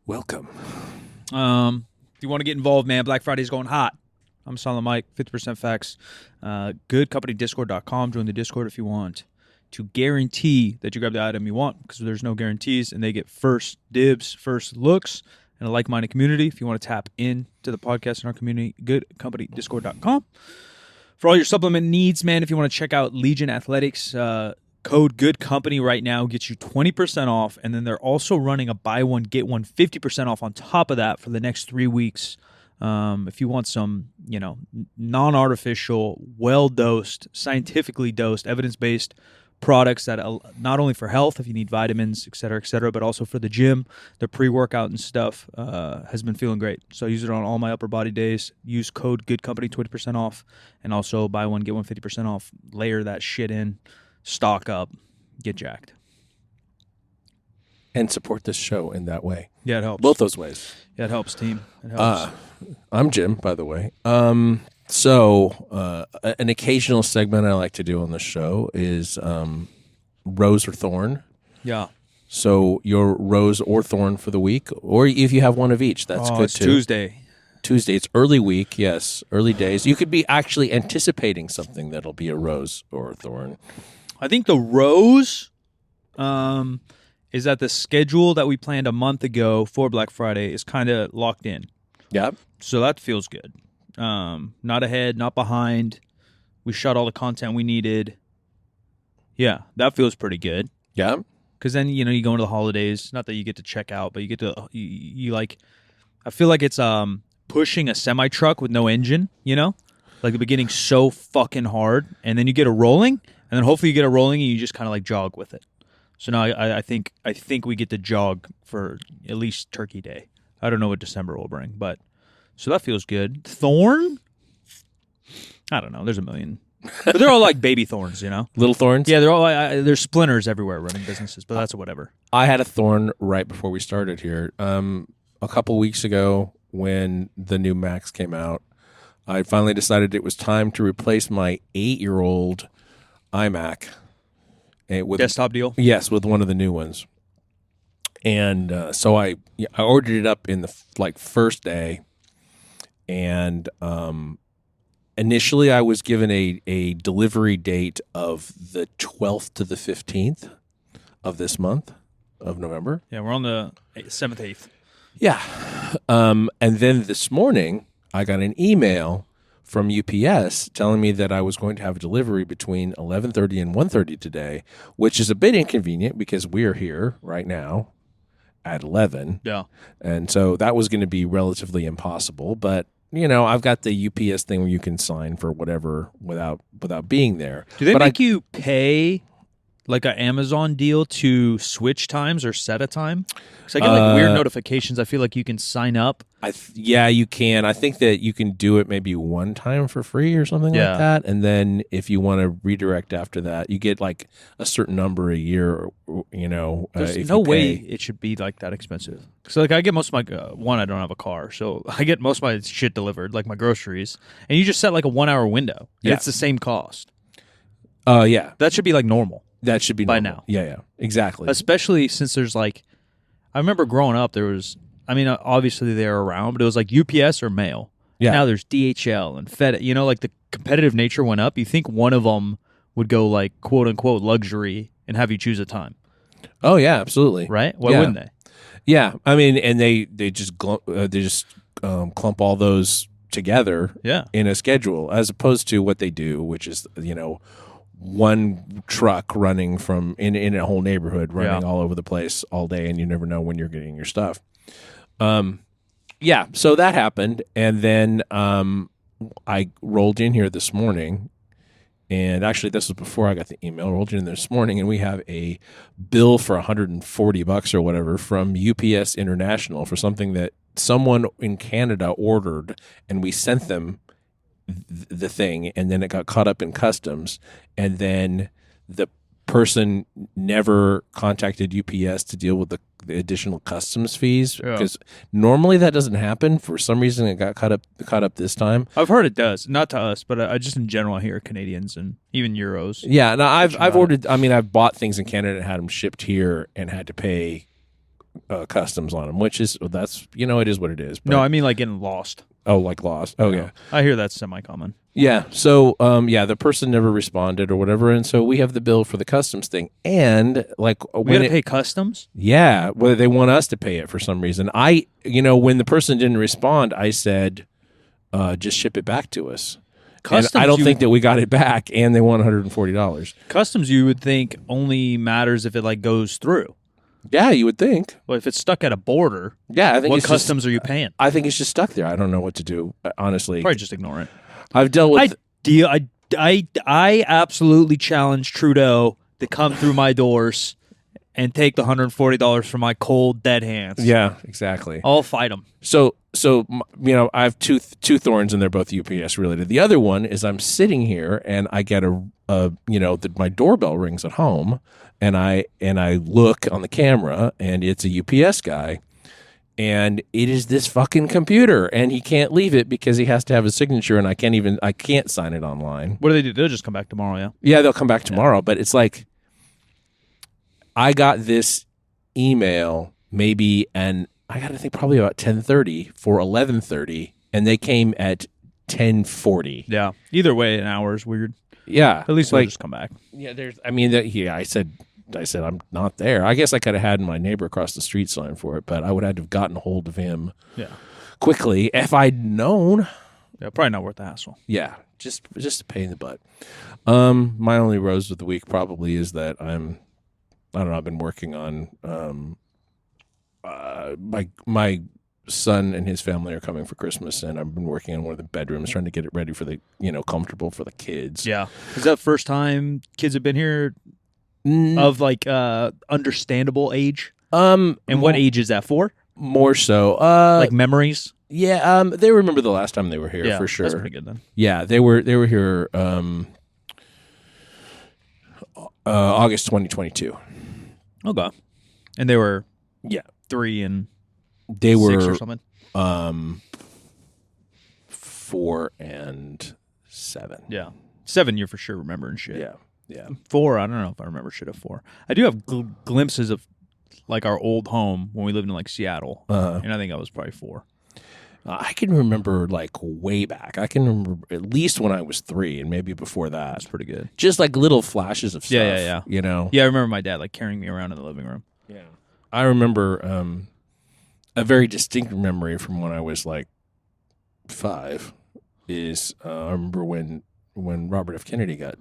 Welcome. If you want to get involved, man, Black Friday's going hot. I'm Silent Mike, 50% facts. Goodcompany.discord.com. Join the Discord if you want to guarantee that you grab the item you want, because there's no guarantees, and they get first dibs, first looks, and a like-minded community. If you want to tap into the podcast in our community, goodcompany.discord.com. For all your supplement needs, man, if you want to check out Legion Athletics, code GOODCOMPANY right now gets you 20% off, and then they're also running a buy one, get one 50% off on top of that for the next 3 weeks. If you want some, non-artificial, well-dosed, scientifically dosed, evidence-based products that not only for health, if you need vitamins, et cetera, but also for the gym, the pre-workout and stuff has been feeling great. So I use it on all my upper body days. Use code GOODCOMPANY, 20% off, and also buy one, get one 50% off. Layer that shit in. Stock up, get jacked. And support this show in that way. Yeah, it helps. Both those ways. Yeah, it helps, team. It helps. I'm Jim, by the way. So an occasional segment I like to do on the show is rose or thorn. Yeah. So your rose or thorn for the week, or if you have one of each, that's good it's too. Tuesday. It's early week, yes, early days. You could be actually anticipating something that'll be a rose or a thorn. I think the rose is that the schedule that we planned a month ago for Black Friday is kind of locked in. Yeah. So that feels good. Not ahead, not behind. We shot all the content we needed. Yeah, that feels pretty good. Yeah. Because then, you go into the holidays. Not that you get to check out, but you get to, you like, I feel like it's pushing a semi-truck with no engine, Like the beginning's so fucking hard, and then you get it rolling, and then hopefully you get it rolling and you just kind of like jog with it. So now I think we get to jog for at least Turkey Day. I don't know what December will bring, but so that feels good. Thorn? I don't know. There's a million. But they're all like baby thorns, Little thorns? Yeah, they're all there's splinters everywhere running businesses, but that's whatever. I had a thorn right before we started here. A couple weeks ago when the new Macs came out, I finally decided it was time to replace my 8-year-old iMac. With Desktop deal? Yes, with one of the new ones. And so I ordered it up in the first day, and initially I was given a delivery date of the 12th to the 15th of this month of November. Yeah, we're on the 7th, 8th. Yeah. And then this morning I got an email from UPS telling me that I was going to have a delivery between 11:30 and 1:30 today, which is a bit inconvenient because we're here right now at 11. Yeah. And so that was going to be relatively impossible, but I've got the UPS thing where you can sign for whatever without being there. Do they make you pay like an Amazon deal to switch times or set a time? Because I get weird notifications. I feel like you can sign up. Yeah, you can. I think that you can do it maybe one time for free or something like that. And then if you want to redirect after that, you get like a certain number a year, There's no way it should be like that expensive. So I get most of my, one, I don't have a car. So I get most of my shit delivered, like my groceries. And you just set like a 1 hour window. And it's the same cost. Yeah. That should be like normal. That should be normal. By now. Yeah, exactly. Especially since there's I remember growing up, there was, obviously they're around, but it was like UPS or mail. Yeah. Now there's DHL and FedEx. Like the competitive nature went up. You think one of them would go like quote unquote luxury and have you choose a time. Oh yeah, absolutely. Right? Why wouldn't they? Yeah, and they just clump all those together. Yeah. In a schedule, as opposed to what they do, which is one truck running from in a whole neighborhood running all over the place all day, and you never know when you're getting your stuff. Yeah, so that happened, and then I rolled in here this morning, and actually this was before I got the email. I rolled in this morning, and we have a bill for $140 or whatever from UPS International for something that someone in Canada ordered, and we sent them the thing, and then it got caught up in customs, and then the person never contacted UPS to deal with the additional customs fees, because normally that doesn't happen. For some reason, it got caught up this time. I've heard it does, not to us, but I just in general hear Canadians and even Euros. Yeah, no, I've ordered. I've bought things in Canada and had them shipped here and had to pay customs on them, which is that's it is what it is. But, No, I mean like getting lost. oh, like lost. Oh yeah. I hear that's semi-common. Yeah. So, the person never responded or whatever, and so we have the bill for the customs thing, and like We gotta pay customs. yeah, whether they want us to pay it for some reason. When the person didn't respond, I said, just ship it back to us. Customs, And I don't think that we got it back, and they want $140. Customs, you would think only matters if it like goes through. Yeah, you would think. Well, if it's stuck at a border, Yeah, I think what it's customs are you paying? I think it's just stuck there. I don't know what to do, honestly. Probably just ignore it. I've dealt with. I absolutely challenge Trudeau to come through my doors and take the $140 from my cold dead hands. Yeah, exactly. I'll fight him. So I have two thorns, and they're both UPS related. The other one is I'm sitting here and I get my doorbell rings at home, and I look on the camera, and it's a UPS guy, and it is this fucking computer, and he can't leave it because he has to have a signature, and I can't sign it online. What do they do? They'll just come back tomorrow. Yeah. Yeah, they'll come back tomorrow, but it's like I got this email I got to think probably about 10:30 for 11:30, and they came at 10:40. Yeah. Either way, an hour is weird. Yeah, At least they'll just come back. Yeah, I said I'm not there. I guess I could have had my neighbor across the street sign for it, but I would have to have gotten a hold of him quickly if I'd known. Yeah, probably not worth the hassle. Yeah, just a pain in the butt. My only rose of the week probably is that I don't know, I've been working on my son and his family are coming for Christmas, and I've been working on one of the bedrooms trying to get it ready for the comfortable for the kids. Yeah. Is that the first time kids have been here of like understandable age? And what age is that for? More so like memories? Yeah, they remember the last time they were here for sure. That's pretty good then. Yeah, they were here August 2022. Okay. And they were 3 and they 6 were or something. 4 and 7. Yeah. 7 you're for sure remembering shit. Yeah. 4, I don't know if I remember shit of 4. I do have glimpses of like our old home when we lived in like Seattle. And I think I was probably 4. I can remember like way back. I can remember at least when I was 3 and maybe before that. That's pretty good. Just like little flashes of stuff. Yeah. Yeah, I remember my dad like carrying me around in the living room. Yeah. I remember a very distinct memory from when I was like 5 is I remember when Robert F. Kennedy got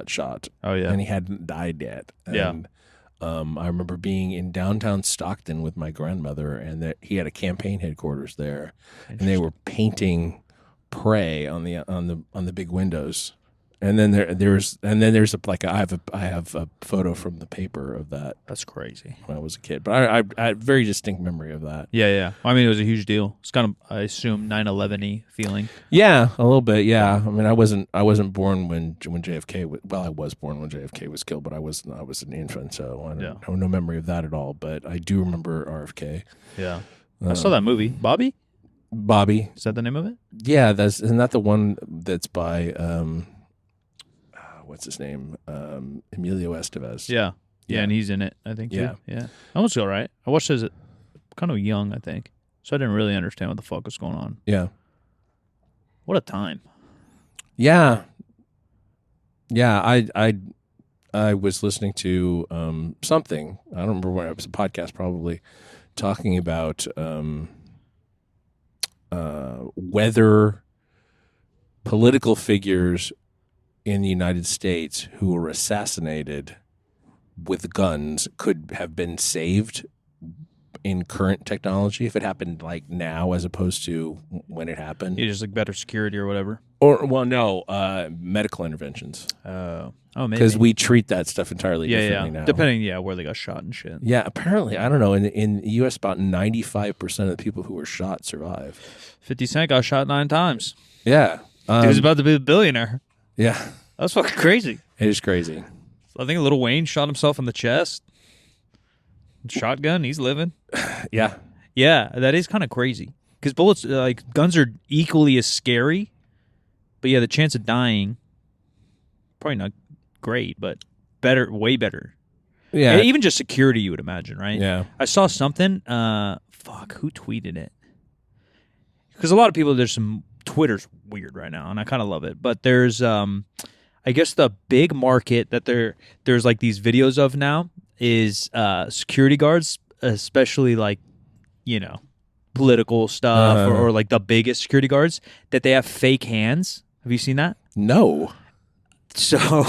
shot. Oh yeah. And he hadn't died yet. And, I remember being in downtown Stockton with my grandmother, and he had a campaign headquarters there, and they were painting "Pray" on the big windows. And then there's I have a photo from the paper of that. That's crazy. When I was a kid, but I had a very distinct memory of that. Yeah. I mean, it was a huge deal. It's kind of, I assume, 9/11-y feeling. Yeah, a little bit. Yeah, I mean, I wasn't born when JFK. I was born when JFK was killed, but I was an infant, so I have no memory of that at all. But I do remember RFK. Yeah, I saw that movie. Bobby. Is that the name of it? Yeah, isn't that the one that's by what's his name? Emilio Estevez. Yeah, and he's in it, I think. Too. Yeah. That was all right. I watched it as kind of young, I think, so I didn't really understand what the fuck was going on. Yeah. What a time. Yeah. I was listening to something. I don't remember what it was, a podcast probably, talking about whether political figures in the United States who were assassinated with guns could have been saved in current technology if it happened like now as opposed to when it happened. Yeah, just like better security or whatever. Medical interventions. Oh, maybe. Because we treat that stuff entirely differently now. Depending, where they got shot and shit. Yeah, apparently, I don't know. In the U.S., about 95% of the people who were shot survive. 50 Cent got shot 9 times. Yeah. He was about to be a billionaire. Yeah. That's fucking crazy. It is crazy. I think Lil Wayne shot himself in the chest. Shotgun, he's living. Yeah. Yeah, that is kind of crazy. Because bullets, like guns are equally as scary. But yeah, the chance of dying, probably not great, but better, way better. Yeah. Even just security, you would imagine, right? Yeah. I saw something. Who tweeted it? Because a lot of people, there's some Twitter's weird right now, and I kind of love it. But there's, I guess, the big market that there's like these videos of now is security guards, especially like, political stuff or like the biggest security guards, that they have fake hands. Have you seen that? No. So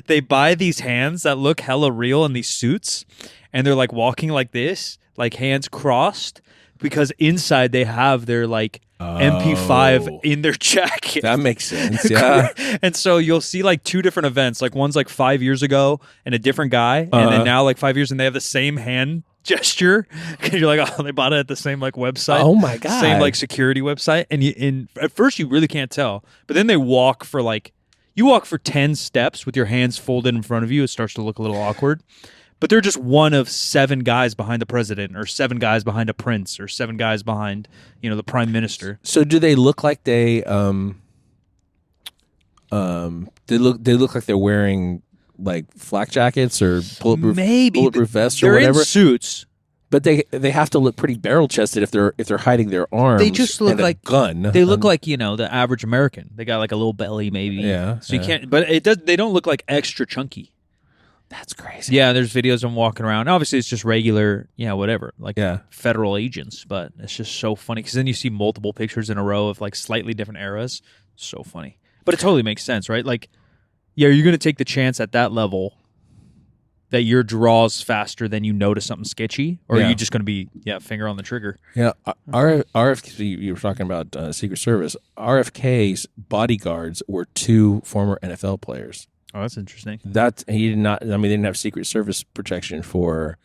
they buy these hands that look hella real in these suits, and they're like walking like this, like hands crossed, because inside they have their like MP5 in their jacket. That makes sense. Yeah. And so you'll see like two different events. Like one's like 5 years ago and a different guy, and then now like 5 years and they have the same hand gesture. Because you're like, oh, they bought it at the same like website. Oh my God. Same like security website. And at first you really can't tell, but then they walk for like. You walk for 10 steps with your hands folded in front of you. It starts to look a little awkward. But they're just one of 7 guys behind the president, or 7 guys behind a prince, or 7 guys behind, the prime minister. So do they look like they look like they're wearing like flak jackets or bulletproof vests or they're whatever? In suits. But they have to look pretty barrel chested if they're hiding their arms. They just look and like a gun. They look like the average American. They got like a little belly, maybe. Yeah. So you can't. But it does. They don't look like extra chunky. That's crazy. Yeah, there's videos of them walking around. Obviously, it's just regular, whatever, like federal agents. But it's just so funny because then you see multiple pictures in a row of like slightly different eras. So funny, but it totally makes sense, right? Like, yeah, you're going to take the chance at that level that your draw's faster than you notice something sketchy, or are you just going to be finger on the trigger? Yeah, RFK. You were talking about Secret Service. RFK's bodyguards were 2 former NFL players. Oh, that's interesting. He did not. I mean, they didn't have Secret Service protection for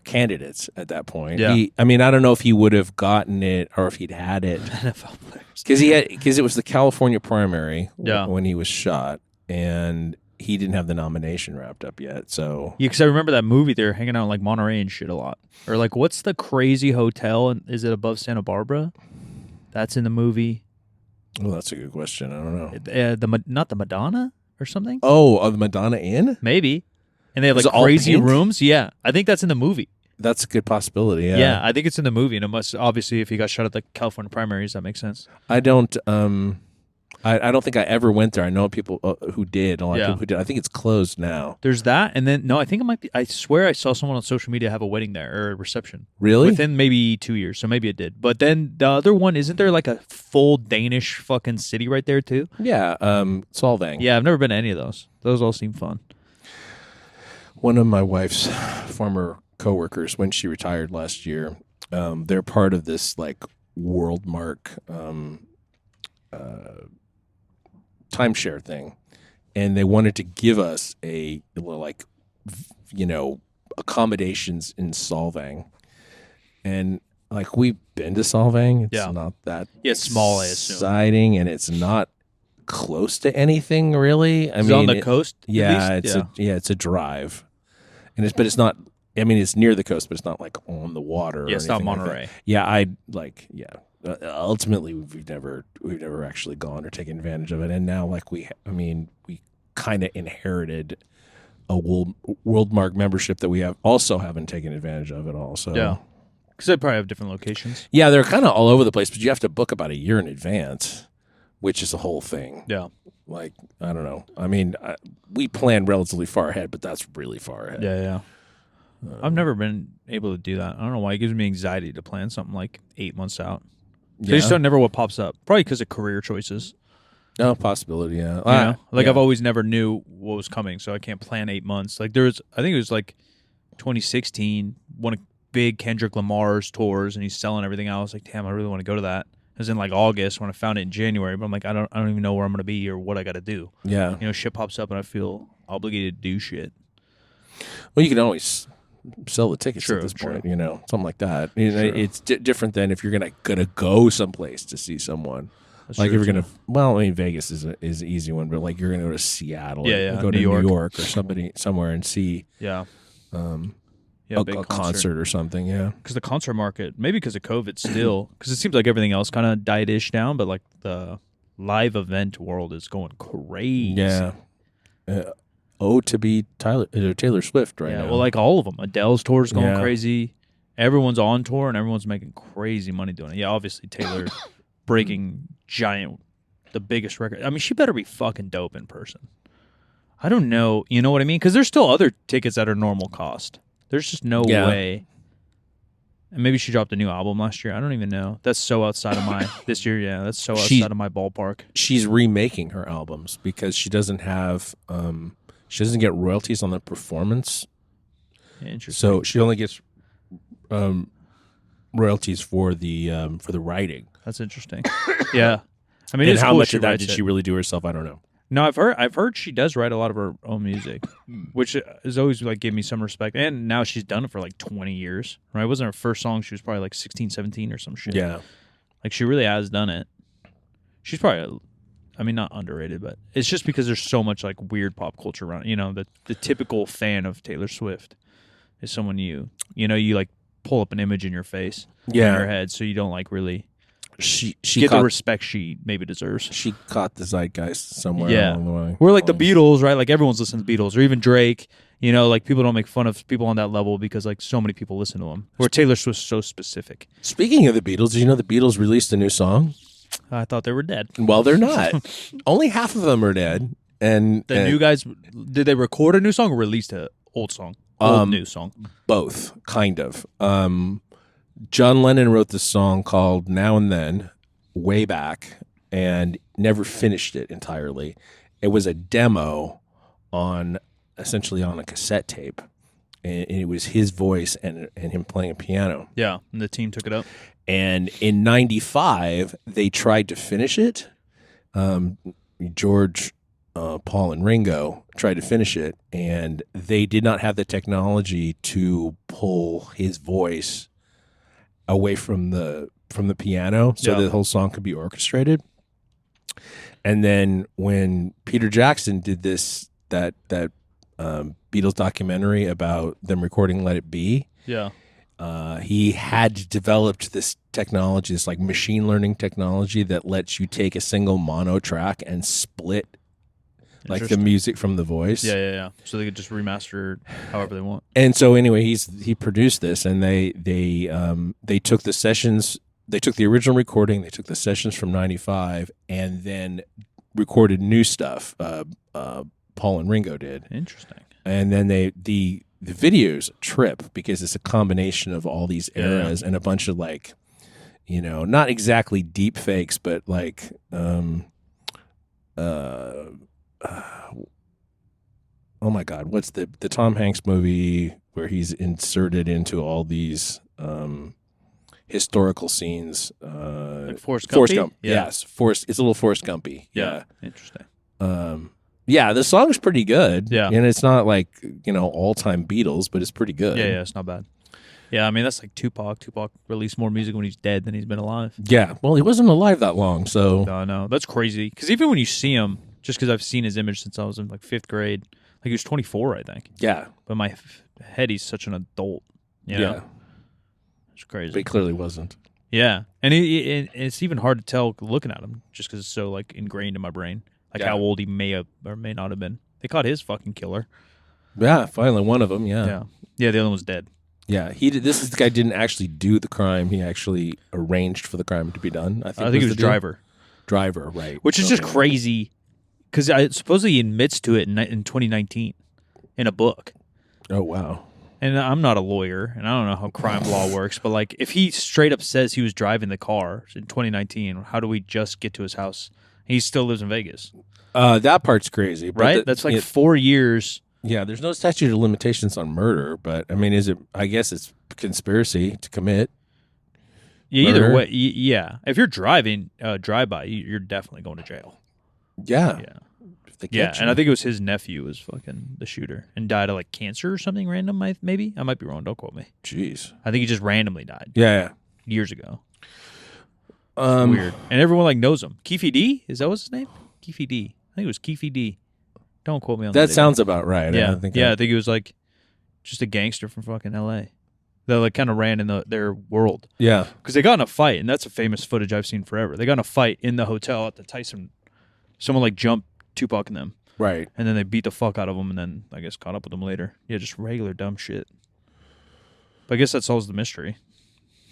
candidates at that point. Yeah. I don't know if he would have gotten it or if he'd had it. NFL players. Because it was the California primary when he was shot, and he didn't have the nomination wrapped up yet. So because I remember that movie. They're hanging out in like Monterey and shit a lot. Or like, what's the crazy hotel? And is it above Santa Barbara? That's in the movie. Oh, that's a good question. I don't know. Not the Madonna or something. Oh, the Madonna Inn? Maybe. And they have Was like it all crazy pink? rooms. Yeah, I think that's in the movie. That's a good possibility. Yeah. Yeah, I think it's in the movie, and it must obviously if he got shot at the California primaries, that makes sense. I don't. I don't think I ever went there. I know people who did. A lot of people who did. I think it's closed now. There's that, and then I think it might be. I swear I saw someone on social media have a wedding there or a reception. Really? Within maybe 2 years, so maybe it did. But then the other one, isn't there like a full Danish fucking city right there too? Yeah, Solvang. Yeah, I've never been to any of those. Those all seem fun. One of my wife's former coworkers, when she retired last year, they're part of this like Worldmark timeshare thing, and they wanted to give us a like accommodations in Solvang, and like we've been to Solvang. It's not that it's small, I assume. Exciting, and it's not close to anything really. I mean, on the coast. Yeah, it's a drive, and it's not. I mean, it's near the coast, but it's not like on the water. Yeah, or it's not anything Monterey. Like that. Yeah. Ultimately, we've never actually gone or taken advantage of it, and now like we kind of inherited a Worldmark membership that we haven't taken advantage of at all. So yeah, because they probably have different locations. Yeah, they're kind of all over the place, but you have to book about a year in advance, which is a whole thing. Yeah, like I don't know. I mean, we plan relatively far ahead, but that's really far ahead. Yeah. I've never been able to do that. I don't know why. It gives me anxiety to plan something like 8 months out. I just don't never what pops up. Probably because of career choices. No possibility. Yeah, I've always never knew what was coming, so I can't plan 8 months. Like I think it was like 2016, one of big Kendrick Lamar's tours, and he's selling everything out. I was like, damn, I really want to go to that. It was in like August when I found it in January, but I'm like, I don't even know where I'm going to be or what I got to do. Yeah, shit pops up, and I feel obligated to do shit. Well, you can always sell the tickets at this point, something like that. It's different than if you're gonna go someplace to see someone. That's like if you're gonna, Vegas is an easy one, but like you're gonna go to Seattle, or go to New York or somewhere and see, a concert or something, Because the concert market, maybe because of COVID, still, because it seems like everything else kind of died-ish down, but like the live event world is going crazy. Yeah. to be Taylor Swift right now. Well, like all of them. Adele's tour is going Yeah. crazy. Everyone's on tour and everyone's making crazy money doing it. Yeah, obviously Taylor breaking the biggest record. I mean, she better be fucking dope in person. I don't know. You know what I mean? Because there's still other tickets that are normal cost. There's just no way. And maybe she dropped a new album last year. I don't even know. That's so outside of my this year. Yeah, that's so outside of my ballpark. She's remaking her albums because she doesn't have she doesn't get royalties on the performance. Interesting. So she only gets royalties for the writing. That's interesting. Yeah, I mean, And it's how cool much she of that writes did it. she really do herself? I don't know. No, I've heard she does write a lot of her own music, which has always like gave me some respect. And now she's done it for like 20 years, right? It wasn't her first song. She was probably like 16, 17 or some shit. Yeah. Like she really has done it. She's probably, I mean, not underrated, but it's just because there's so much like weird pop culture around. You know, the typical fan of Taylor Swift is someone you like pull up an image in your face, in your head, so you don't like really She get caught, the respect she maybe deserves. She caught the zeitgeist somewhere along the way. We're like the Beatles, right? Like everyone's listening to the Beatles, or even Drake. You know, like people don't make fun of people on that level because like so many people listen to them. Where Taylor Swift's so specific. Speaking of the Beatles, did you know the Beatles released a new song? I thought they were dead. Well, they're not. Only half of them are dead. And The new guys, did they record a new song or released an old song? New song. both, kind of. John Lennon wrote this song called Now and Then way back and never finished it entirely. It was a demo essentially on a cassette tape. And it was his voice and him playing a piano. Yeah, and the team took it up. And in 95, they tried to finish it. George, Paul, and Ringo tried to finish it, and they did not have the technology to pull his voice away from the piano so the whole song could be orchestrated. And then when Peter Jackson did that Beatles documentary about them recording Let It Be, he had developed this technology, this like machine learning technology that lets you take a single mono track and split like the music from the voice. Yeah. So they could just remaster however they want. And so anyway, he produced this, and they took the sessions, they took the original recording, they took the sessions from 95, and then recorded new stuff. Paul and Ringo did. Interesting. And then the videos trip because it's a combination of all these eras and a bunch of like, not exactly deep fakes, but like, oh my God, what's the Tom Hanks movie where he's inserted into all these historical scenes? Like Forrest Gumpy? Forrest Gump. Yeah. Yes, Forrest. It's a little Forrest Gumpy. Yeah. Interesting. Yeah, the song's pretty good. Yeah. And it's not like, all-time Beatles, but it's pretty good. Yeah, it's not bad. Yeah, I mean, that's like Tupac. Tupac released more music when he's dead than he's been alive. Yeah, well, he wasn't alive that long, so... No, I know. That's crazy. Because even when you see him, just because I've seen his image since I was in like 5th grade, like he was 24, I think. Yeah. But in my head, he's such an adult. You know? Yeah. It's crazy. But he clearly wasn't. Yeah. And it's even hard to tell looking at him just because it's so like ingrained in my brain. Like how old he may have or may not have been. They caught his fucking killer. Yeah, finally one of them, Yeah, the other one was dead. Yeah, this guy didn't actually do the crime. He actually arranged for the crime to be done. I think he was driver. Driver, right. Which is just crazy because supposedly he admits to it in 2019 in a book. Oh, wow. And I'm not a lawyer, and I don't know how crime law works, but like if he straight up says he was driving the car in 2019, how do we just get to his house? He still lives in Vegas. That part's crazy. But right? That's like 4 years. Yeah, there's no statute of limitations on murder, but I mean, I guess it's conspiracy to commit. Yeah, murder. either way, yeah. If you're driving drive-by, you're definitely going to jail. Yeah. Yeah. If they Yeah, catch and you. I think it was his nephew was fucking the shooter and died of like cancer or something random, maybe? I might be wrong. Don't quote me. Jeez. I think he just randomly died Yeah. years ago. Weird. And everyone like knows him. Keefe D? Is that what's his name? Keefe D. I think it was Keefe D. Don't quote me on that. That sounds about right. Yeah. I think I think he was like just a gangster from fucking L.A. That like kind of ran in their world. Yeah. Because they got in a fight, and that's a famous footage I've seen forever. They got in a fight in the hotel at the Tyson. Someone like jumped Tupac and them. Right. And then they beat the fuck out of them, and then I guess caught up with them later. Yeah, just regular dumb shit. But I guess that solves the mystery.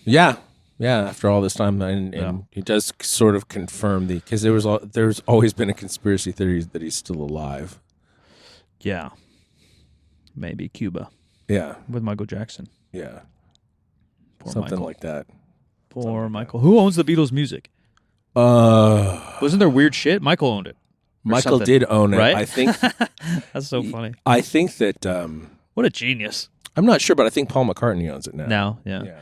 Yeah. Yeah, after all this time, and it does sort of confirm because there's always been a conspiracy theory that he's still alive. Yeah. Maybe Cuba. Yeah. With Michael Jackson. Yeah. Poor Something Michael. like that. Poor Michael. Who owns the Beatles' music? Wasn't there weird shit? Michael owned it. Michael did own it. Right? I think That's so funny. I think that What a genius. I'm not sure, but I think Paul McCartney owns it now. Now, yeah.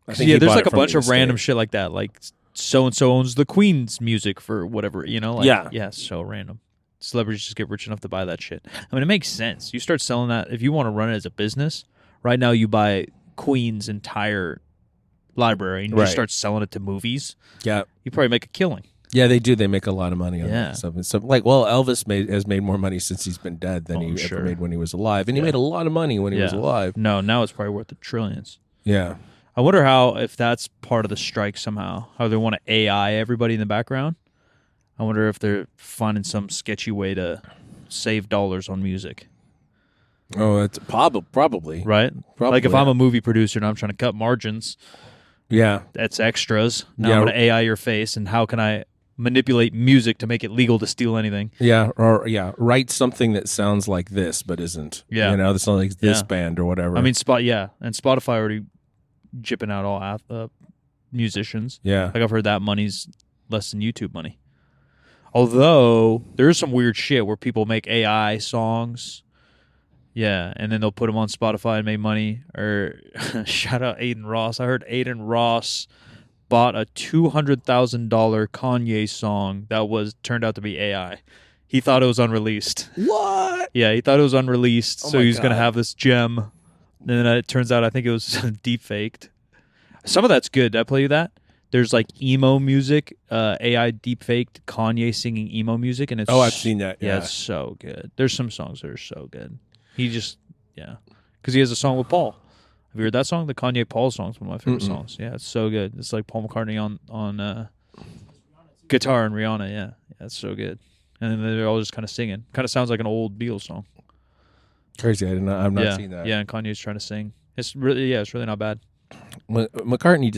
I think he there's bought like it a from bunch the of random estate. shit like that. Like so and so owns the Queen's music for whatever, Like, Yeah. So random. Celebrities just get rich enough to buy that shit. I mean, it makes sense. You start selling that if you want to run it as a business. Right now, you buy Queen's entire library and you just start selling it to movies. Yeah. You probably make a killing. Yeah, they do. They make a lot of money on Yeah. that stuff. And so, Elvis has made more money since he's been dead than he ever made when he was alive, and he made a lot of money when he was alive. No, now it's probably worth the trillions. Yeah. I wonder if that's part of the strike somehow. How they want to AI everybody in the background. I wonder if they're finding some sketchy way to save dollars on music. Oh, that's probably Right? Probably, like if I'm a movie producer and I'm trying to cut margins, yeah, that's extras. Now I'm going to AI your face, and how can I manipulate music to make it legal to steal anything? write something that sounds like this but isn't. Yeah. that sounds like this band or whatever. I mean, and Spotify already jipping out all musicians. Yeah. Like I've heard that money's less than YouTube money. Although there is some weird shit where people make AI songs, and then they'll put them on Spotify and make money. Or shout out Aiden Ross. I heard Aiden Ross bought a $200,000 Kanye song that turned out to be AI. He thought it was unreleased. What? Yeah, he thought it was unreleased, so my he's going to God. have this gem. And then it turns out I think it was deep faked. Some of that's good. Did I play you that? There's like emo music, AI deep faked Kanye singing emo music, and it's I've seen that. yeah, Yeah. it's so good. There's some songs that are so good. He just because he has a song with Paul. Have you heard that song? The Kanye Paul song's one of my favorite songs. Yeah, it's so good. It's like Paul McCartney on guitar and Rihanna. Yeah, it's so good. And then they're all just kind of singing. Kind of sounds like an old Beatles song. Crazy. I've not seen that. Yeah, and Kanye's trying to sing. It's really not bad. McCartney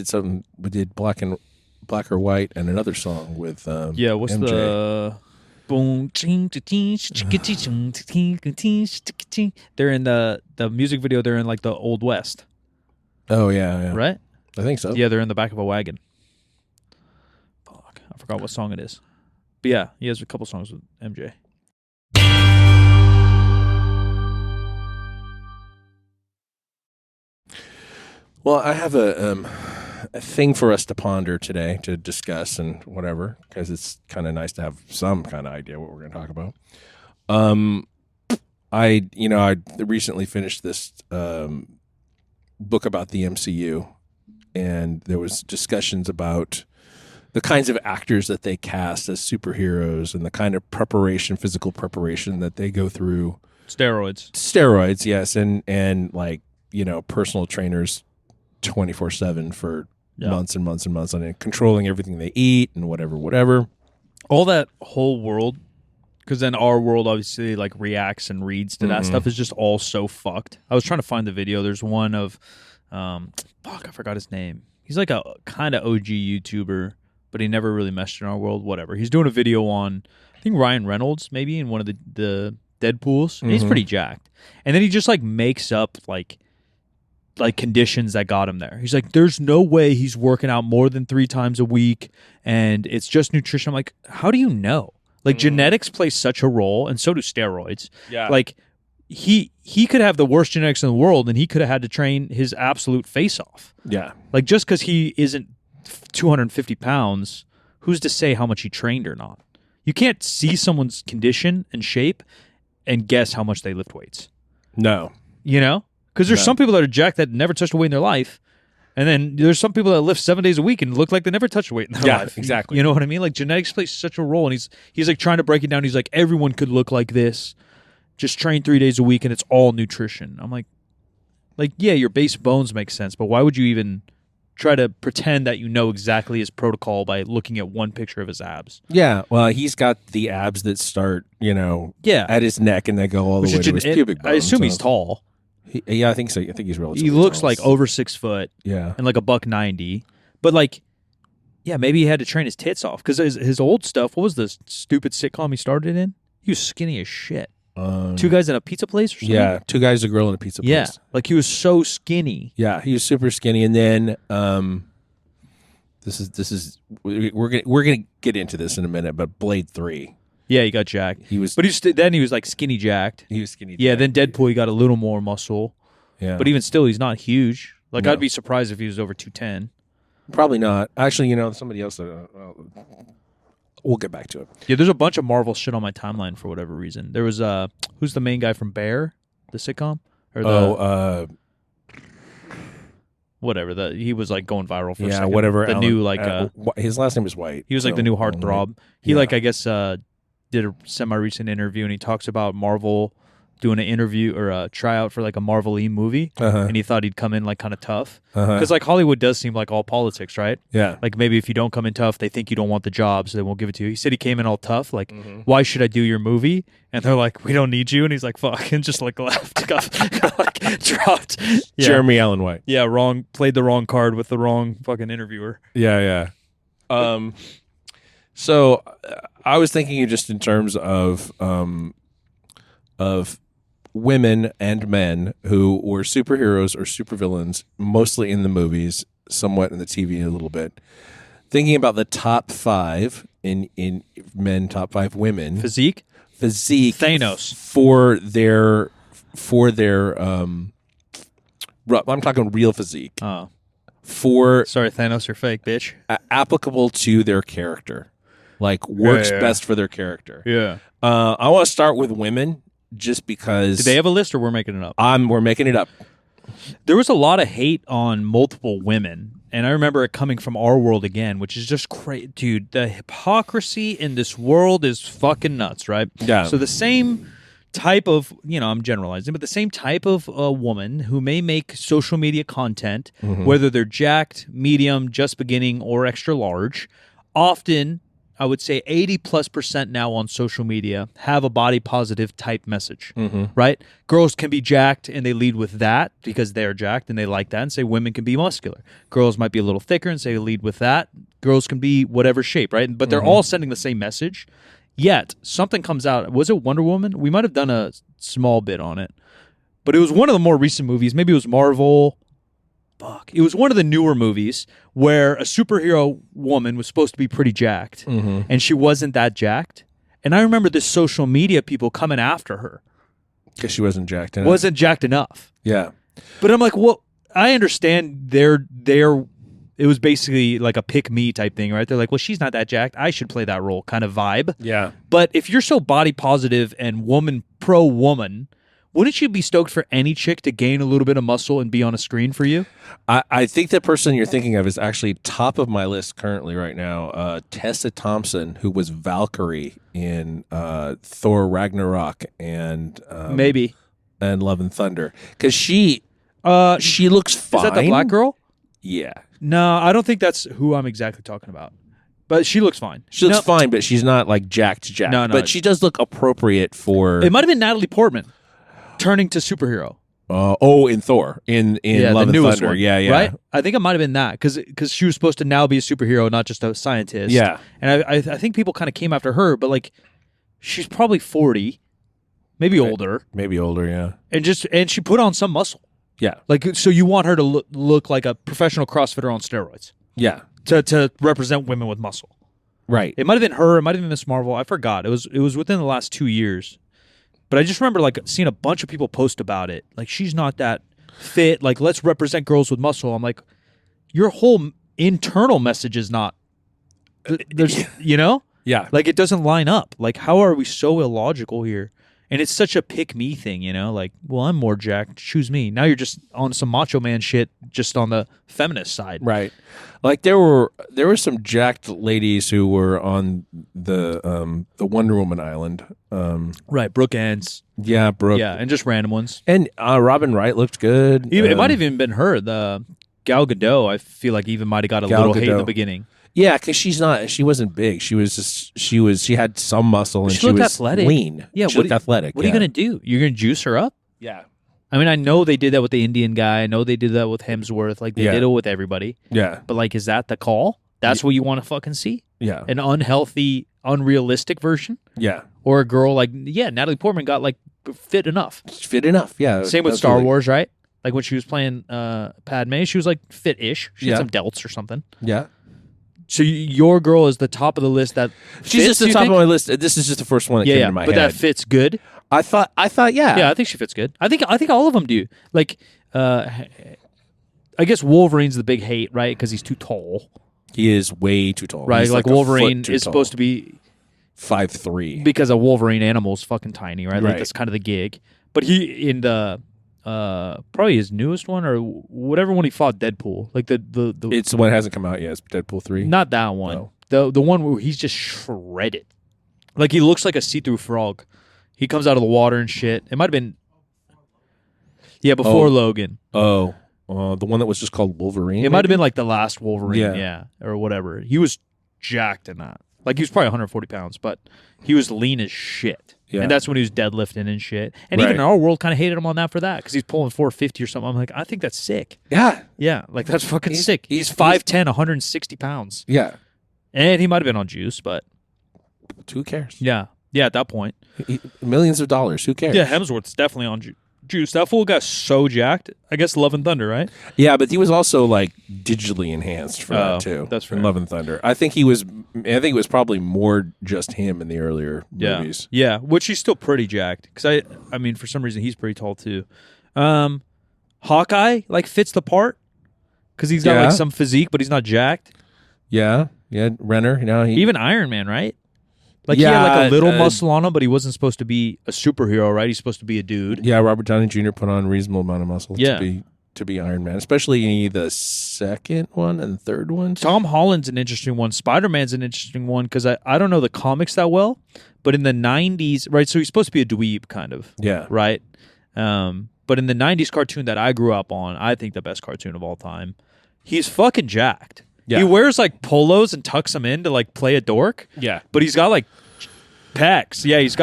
did Black or White and another song with What's MJ. the boom? They're in the music video. They're in like the Old West, Oh yeah, right? I think so. Yeah, they're in the back of a wagon. Fuck, I forgot what song it is. But yeah, he has a couple songs with MJ. Well, I have a thing for us to ponder today, to discuss and whatever, because it's kind of nice to have some kind of idea what we're going to talk about. I recently finished this book about the MCU, and there was discussions about the kinds of actors that they cast as superheroes and the kind of physical preparation that they go through. Steroids, yes, and like, personal trainers 24/7 for months and months and months on it, controlling everything they eat and whatever. All that whole world, because then our world obviously like reacts and reads to that stuff, is just all so fucked. I was trying to find the video. There's one of, I forgot his name. He's like a kind of OG YouTuber, but he never really meshed in our world. Whatever. He's doing a video on, I think Ryan Reynolds maybe in one of the Deadpools. And he's pretty jacked, and then he just like makes up like conditions that got him there. He's like, there's no way he's working out more than 3 times a week, and it's just nutrition. I'm like, how do you know? Like genetics play such a role, and so do steroids. Yeah. Like he could have the worst genetics in the world, and he could have had to train his absolute face off. Yeah. Like just because he isn't 250 pounds, who's to say how much he trained or not? You can't see someone's condition and shape and guess how much they lift weights. No. Because there's some people that are jacked that never touched a weight in their life, and then there's some people that lift 7 days a week and look like they never touched a weight in their life. Exactly. You know what I mean? Like genetics plays such a role, and he's like trying to break it down. He's like, everyone could look like this. Just train 3 days a week, and it's all nutrition. I'm like, yeah, your base bones make sense, but why would you even try to pretend that you know exactly his protocol by looking at one picture of his abs. Yeah, well, he's got the abs that start, at his neck and they go all the way to his pubic bone. I assume he's tall. Yeah, I think so. I think he's relatively He looks tall. like over 6 foot. Yeah. And like $190. But like, yeah, maybe he had to train his tits off. Because his old stuff, what was the stupid sitcom he started in? He was skinny as shit. 2 guys in a pizza place or something? Yeah, 2 guys, a girl in a pizza place. Yeah, like he was so skinny. Yeah, he was super skinny. And then we're gonna get into this in a minute, but Blade 3. Yeah, he got jacked. But then he was like skinny jacked. He was skinny. Yeah, jacked. then Deadpool he got a little more muscle. Yeah, but even still, he's not huge. Like No. I'd be surprised if he was over 210. Probably not. Actually, somebody else. We'll get back to it. Yeah, there's a bunch of Marvel shit on my timeline for whatever reason. There was who's the main guy from Bear, the sitcom? Or whatever. He was like going viral for a second. whatever. The new like his last name is White. he was like the new heartthrob. He Yeah. like I guess did a semi-recent interview and he talks about Marvel doing an interview or a tryout for like a Marvel-y movie, and he thought he'd come in like kind of tough because like Hollywood does seem like all politics, right? Yeah. Like maybe if you don't come in tough, they think you don't want the job, so they won't give it to you. He said he came in all tough, like, why should I do your movie? And they're like, we don't need you. And he's like, fuck, and just like left, like dropped. Yeah. Jeremy Allen White. Yeah, played the wrong card with the wrong fucking interviewer. Yeah. So I was thinking just in terms of women and men who were superheroes or supervillains, mostly in the movies, somewhat in the TV a little bit. Thinking about the top 5 in men, top 5 women. Physique. Thanos. For their I'm talking real physique. Oh. For Sorry, Thanos, you're fake, bitch. Applicable to their character. Like works best for their character. Yeah. I want to start with women just because. Did they have a list or we're making it up? We're making it up. There was a lot of hate on multiple women, and I remember it coming from our world again, which is just crazy. Dude, the hypocrisy in this world is fucking nuts, right? Yeah. So the same type of, I'm generalizing, but the same type of woman who may make social media content, whether they're jacked, medium, just beginning, or extra large, often, I would say 80+% now on social media have a body positive type message, right? Girls can be jacked and they lead with that because they're jacked and they like that and say women can be muscular. Girls might be a little thicker and say lead with that. Girls can be whatever shape, right? But they're all sending the same message. Yet something comes out. Was it Wonder Woman? We might have done a small bit on it, but it was one of the more recent movies. Maybe it was Marvel. It was one of the newer movies where a superhero woman was supposed to be pretty jacked, and she wasn't that jacked. And I remember the social media people coming after her Because she wasn't jacked enough. wasn't jacked enough. Yeah. But I'm like, well, I understand it was basically like a pick me type thing, right? They're like, well, she's not that jacked. I should play that role kind of vibe. Yeah. But if you're so body positive and woman pro woman, wouldn't you be stoked for any chick to gain a little bit of muscle and be on a screen for you? I think the person you're thinking of is actually top of my list currently right now. Tessa Thompson, who was Valkyrie in Thor Ragnarok and Maybe. and Love and Thunder. Because she looks fine. Is that the black girl? Yeah. No, I don't think that's who I'm exactly talking about. But she looks fine. She looks fine, but she's not like jacked. No. But she does look appropriate for... It might have been Natalie Portman turning to superhero. In Thor. In Love and Thunder. One, yeah. Right? I think it might have been that because she was supposed to now be a superhero, not just a scientist. Yeah. And I think people kind of came after her, but like she's probably 40, maybe older. Maybe older, yeah. And she put on some muscle. Yeah. Like, so you want her to look like a professional CrossFitter on steroids. Yeah. To represent women with muscle. Right. It might have been her. It might have been Miss Marvel. I forgot. It was within the last 2 years. But I just remember like seeing a bunch of people post about it. Like, she's not that fit. Like, let's represent girls with muscle. I'm like, your whole internal message is not. There's, Yeah. Like, it doesn't line up. Like, how are we so illogical here? And it's such a pick me thing, like, well, I'm more jacked, choose me. Now you're just on some macho man shit, just on the feminist side. Right. Like there were some jacked ladies who were on the Wonder Woman island. Right, Brooke Ends. Yeah, Brooke. Yeah, and just random ones. And Robin Wright looked good. It might have even been her, Gal Gadot, I feel like even might have got a Gal little hate in the Gadot. beginning. Yeah, because she wasn't big. She had some muscle and She she looked was athletic. lean. Yeah, she looked athletic. What are you gonna do? You're gonna juice her up? Yeah. I mean, I know they did that with the Indian guy. I know they did that with Hemsworth. Like they did it with everybody. Yeah. But like, is that the call? That's what you want to fucking see? Yeah. An unhealthy, unrealistic version? Yeah. Or a girl like, Natalie Portman got like fit enough. Fit enough. Yeah. Same with Star Wars, right? Like when she was playing Padme, she was like fit-ish. She had some delts or something. Yeah. So your girl is the top of the list. That she's fits, just the top of my list. This is just the first one that came into my head. But that fits good. I thought, yeah. Yeah, I think she fits good. I think all of them do. Like, I guess Wolverine's the big hate, right? Because he's too tall. He is way too tall. Right, He's like Wolverine is supposed to be 5'3". because a Wolverine animal is fucking tiny, right? Like Right. that's kind of the gig. But he in the probably his newest one or whatever one he fought Deadpool, like the It's the one that hasn't come out yet. It's Deadpool 3. not that one. The one where he's just shredded, like he looks like a see-through frog. He comes out of the water and shit. It might have been before Logan. Oh, the one that was just called Wolverine. It might have been like the last Wolverine, or whatever. He was jacked in that. Like he was probably 140 pounds, but he was lean as shit. Yeah. And that's when he was deadlifting and shit. And even our world kind of hated him on that for that because he's pulling 450 or something. I'm like, I think that's sick. Yeah. Yeah, like that's fucking sick. He's 5'10", 160 pounds. Yeah. And he might have been on juice, but who cares? yeah, at that point. Millions of dollars. Who cares? Yeah, Hemsworth's definitely on juice. That fool got so jacked. I guess Love and Thunder, right? Yeah, but he was also like digitally enhanced for that too. That's fair. In Love and Thunder. I think it was probably more just him in the earlier movies. Yeah, which he's still pretty jacked. Because I mean, for some reason he's pretty tall too. Hawkeye like fits the part because he's got like some physique, but he's not jacked. Yeah, Renner. Even Iron Man, right? Like he had like a little muscle on him, but he wasn't supposed to be a superhero, right? He's supposed to be a dude. Yeah, Robert Downey Jr. put on a reasonable amount of muscle Yeah. to be Iron Man, especially the second one and third one. Tom Holland's an interesting one. Spider-Man's an interesting one because I don't know the comics that well, but in the 90s, right? So he's supposed to be a dweeb kind of. Yeah. Right? But in the 90s cartoon that I grew up on, I think the best cartoon of all time, he's fucking jacked. Yeah. He wears like polos and tucks them in to like play a dork. Yeah. But he's got like pecs. Yeah, he's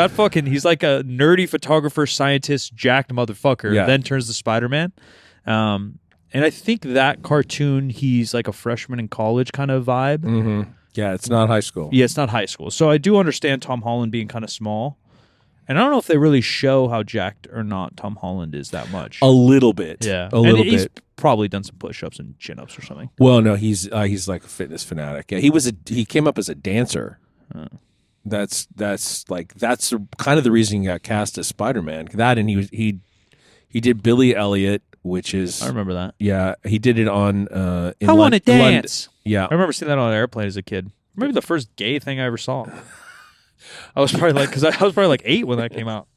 like a nerdy photographer, scientist, jacked motherfucker. Yeah. Then turns to Spider-Man. And I think that cartoon, he's like a freshman in college kind of vibe. Mm-hmm. Yeah, it's not high school. Yeah, it's not high school. So I do understand Tom Holland being kind of small. And I don't know if they really show how jacked or not Tom Holland is that much. A little bit. Yeah. A little he's bit. probably done some push-ups and chin-ups or something. Well, no, he's like a fitness fanatic. Yeah, he came up as a dancer. That's kind of the reason he got cast as Spider-Man. That and he did Billy Elliot, which is I remember that. Yeah, he did it on. I want to dance. Yeah, I remember seeing that on an airplane as a kid. Maybe the first gay thing I ever saw. I was probably because I was probably like 8 when that came out.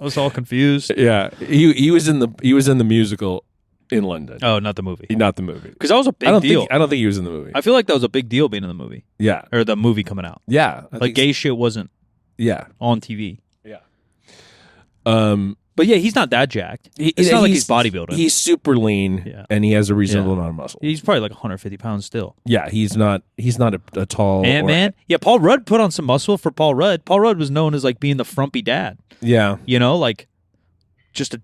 I was all confused. Yeah, he was in the musical in London. Oh, not the movie. Not the movie. Because that was a big deal. I don't think he was in the movie. I feel like that was a big deal being in the movie. Yeah, or the movie coming out. Yeah, like gay shit wasn't. Yeah, on TV. Yeah. But yeah, he's not that jacked. It's not like he's bodybuilding. He's super lean, and he has a reasonable amount of muscle. He's probably like 150 pounds still. Yeah, he's not a tall man. Yeah, Paul Rudd put on some muscle for Paul Rudd. Paul Rudd was known as like being the frumpy dad. Yeah, like just a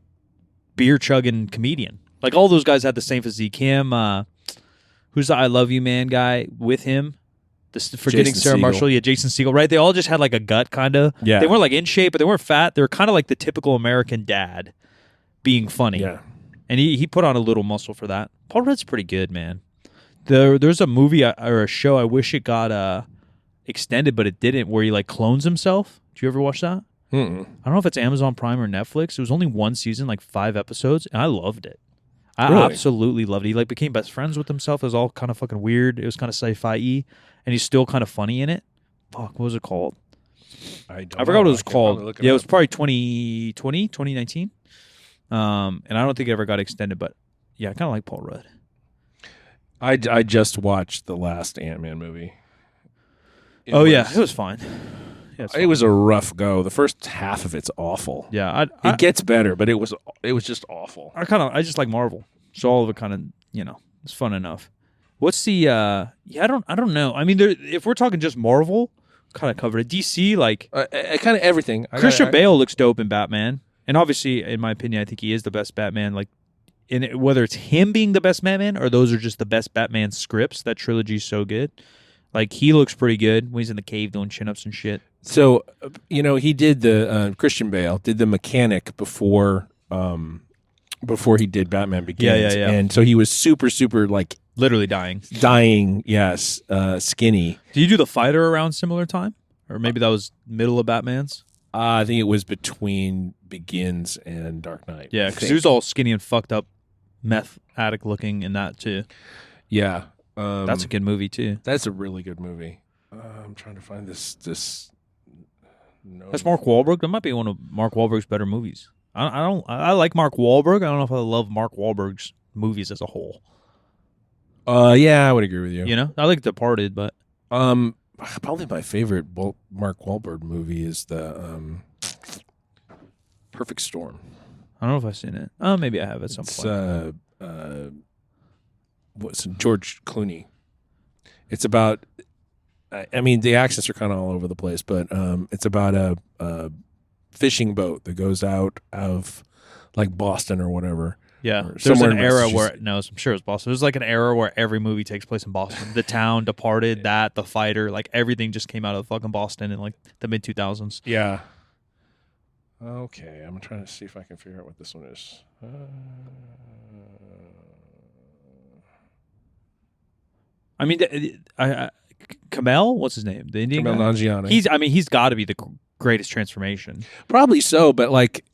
beer chugging comedian. Like all those guys had the same physique. Him, who's the I Love You Man guy with him? Forgetting Jason Sarah Segel. Marshall. Yeah, Jason Segel. Right? They all just had like a gut kind of. Yeah. They weren't like in shape, but they weren't fat. They were kind of like the typical American dad being funny. Yeah. And he put on a little muscle for that. Paul Rudd's pretty good, man. There's a movie or a show I wish it got extended, but it didn't, where he like clones himself. Did you ever watch that? Mm-mm. I don't know if it's Amazon Prime or Netflix. It was only one season, like 5 episodes, and I loved it. I Really? absolutely loved it. He like became best friends with himself. It was all kind of fucking weird. It was kind of sci-fi-y, and he's still kind of funny in it. Fuck, what was it called? I forgot what it was called. Yeah, it was probably 2020, 2019. And I don't think it ever got extended, but yeah, I kind of like Paul Rudd. I just watched the last Ant-Man movie. It was fine. Yeah, it was a rough go. The first half of it's awful. Yeah, it gets better, but it was just awful. I just like Marvel, so all of it kind of It's fun enough. What's the? Yeah, I don't know. I mean, if we're talking just Marvel, kind of covered it. DC, like kind of everything. Christian Bale looks dope in Batman, and obviously, in my opinion, I think he is the best Batman. Like, whether it's him being the best Batman or those are just the best Batman scripts. That trilogy's so good. Like, he looks pretty good when he's in the cave doing chin-ups and shit. So, he did the Christian Bale did the Mechanic before he did Batman Begins. Yeah. And so he was super, super like literally dying. Yes, skinny. Did you do the Fighter around similar time, or maybe that was middle of Batman's? I think it was between Begins and Dark Knight. Yeah, because he was all skinny and fucked up, meth addict looking in that too. Yeah. That's a good movie too. That's a really good movie. I'm trying to find this. No. That's Mark Wahlberg. That might be one of Mark Wahlberg's better movies. I like Mark Wahlberg. I don't know if I love Mark Wahlberg's movies as a whole. Yeah, I would agree with you. You know, I like Departed, but probably my favorite Mark Wahlberg movie is the Perfect Storm. I don't know if I've seen it. Maybe I have at some point. What's George Clooney? It's about. I mean, the accents are kind of all over the place, but it's about a fishing boat that goes out of like Boston or whatever. Yeah, or there's somewhere an in era where I'm sure it's Boston. There's like an era where every movie takes place in Boston. The Town, Departed, The Fighter, like everything just came out of fucking Boston in like the mid 2000s. Yeah. Okay, I'm trying to see if I can figure out what this one is. I mean, Kamel, what's his name? The Indian Kamel guy? Nanjiani. He's got to be the greatest transformation. Probably so, but like,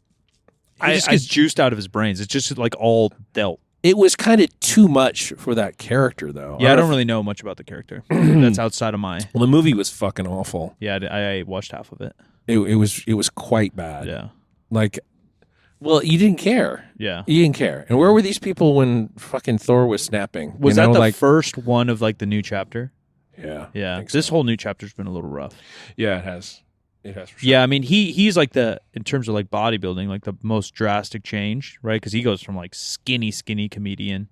He just gets juiced out of his brains. It's just like all dealt. It was kind of too much for that character, though. Yeah, I don't really know much about the character. That's outside of my. Well, the movie was fucking awful. Yeah, I watched half of it. It was quite bad. Yeah. Like, well, you didn't care. Yeah. You didn't care. And where were these people when fucking Thor was snapping? Was that the first one of like the new chapter? Yeah. Yeah. This whole new chapter's been a little rough. Yeah, it has. It has for sure. Yeah, I mean, he's like in terms of like bodybuilding, like the most drastic change, right? Because he goes from like skinny comedian.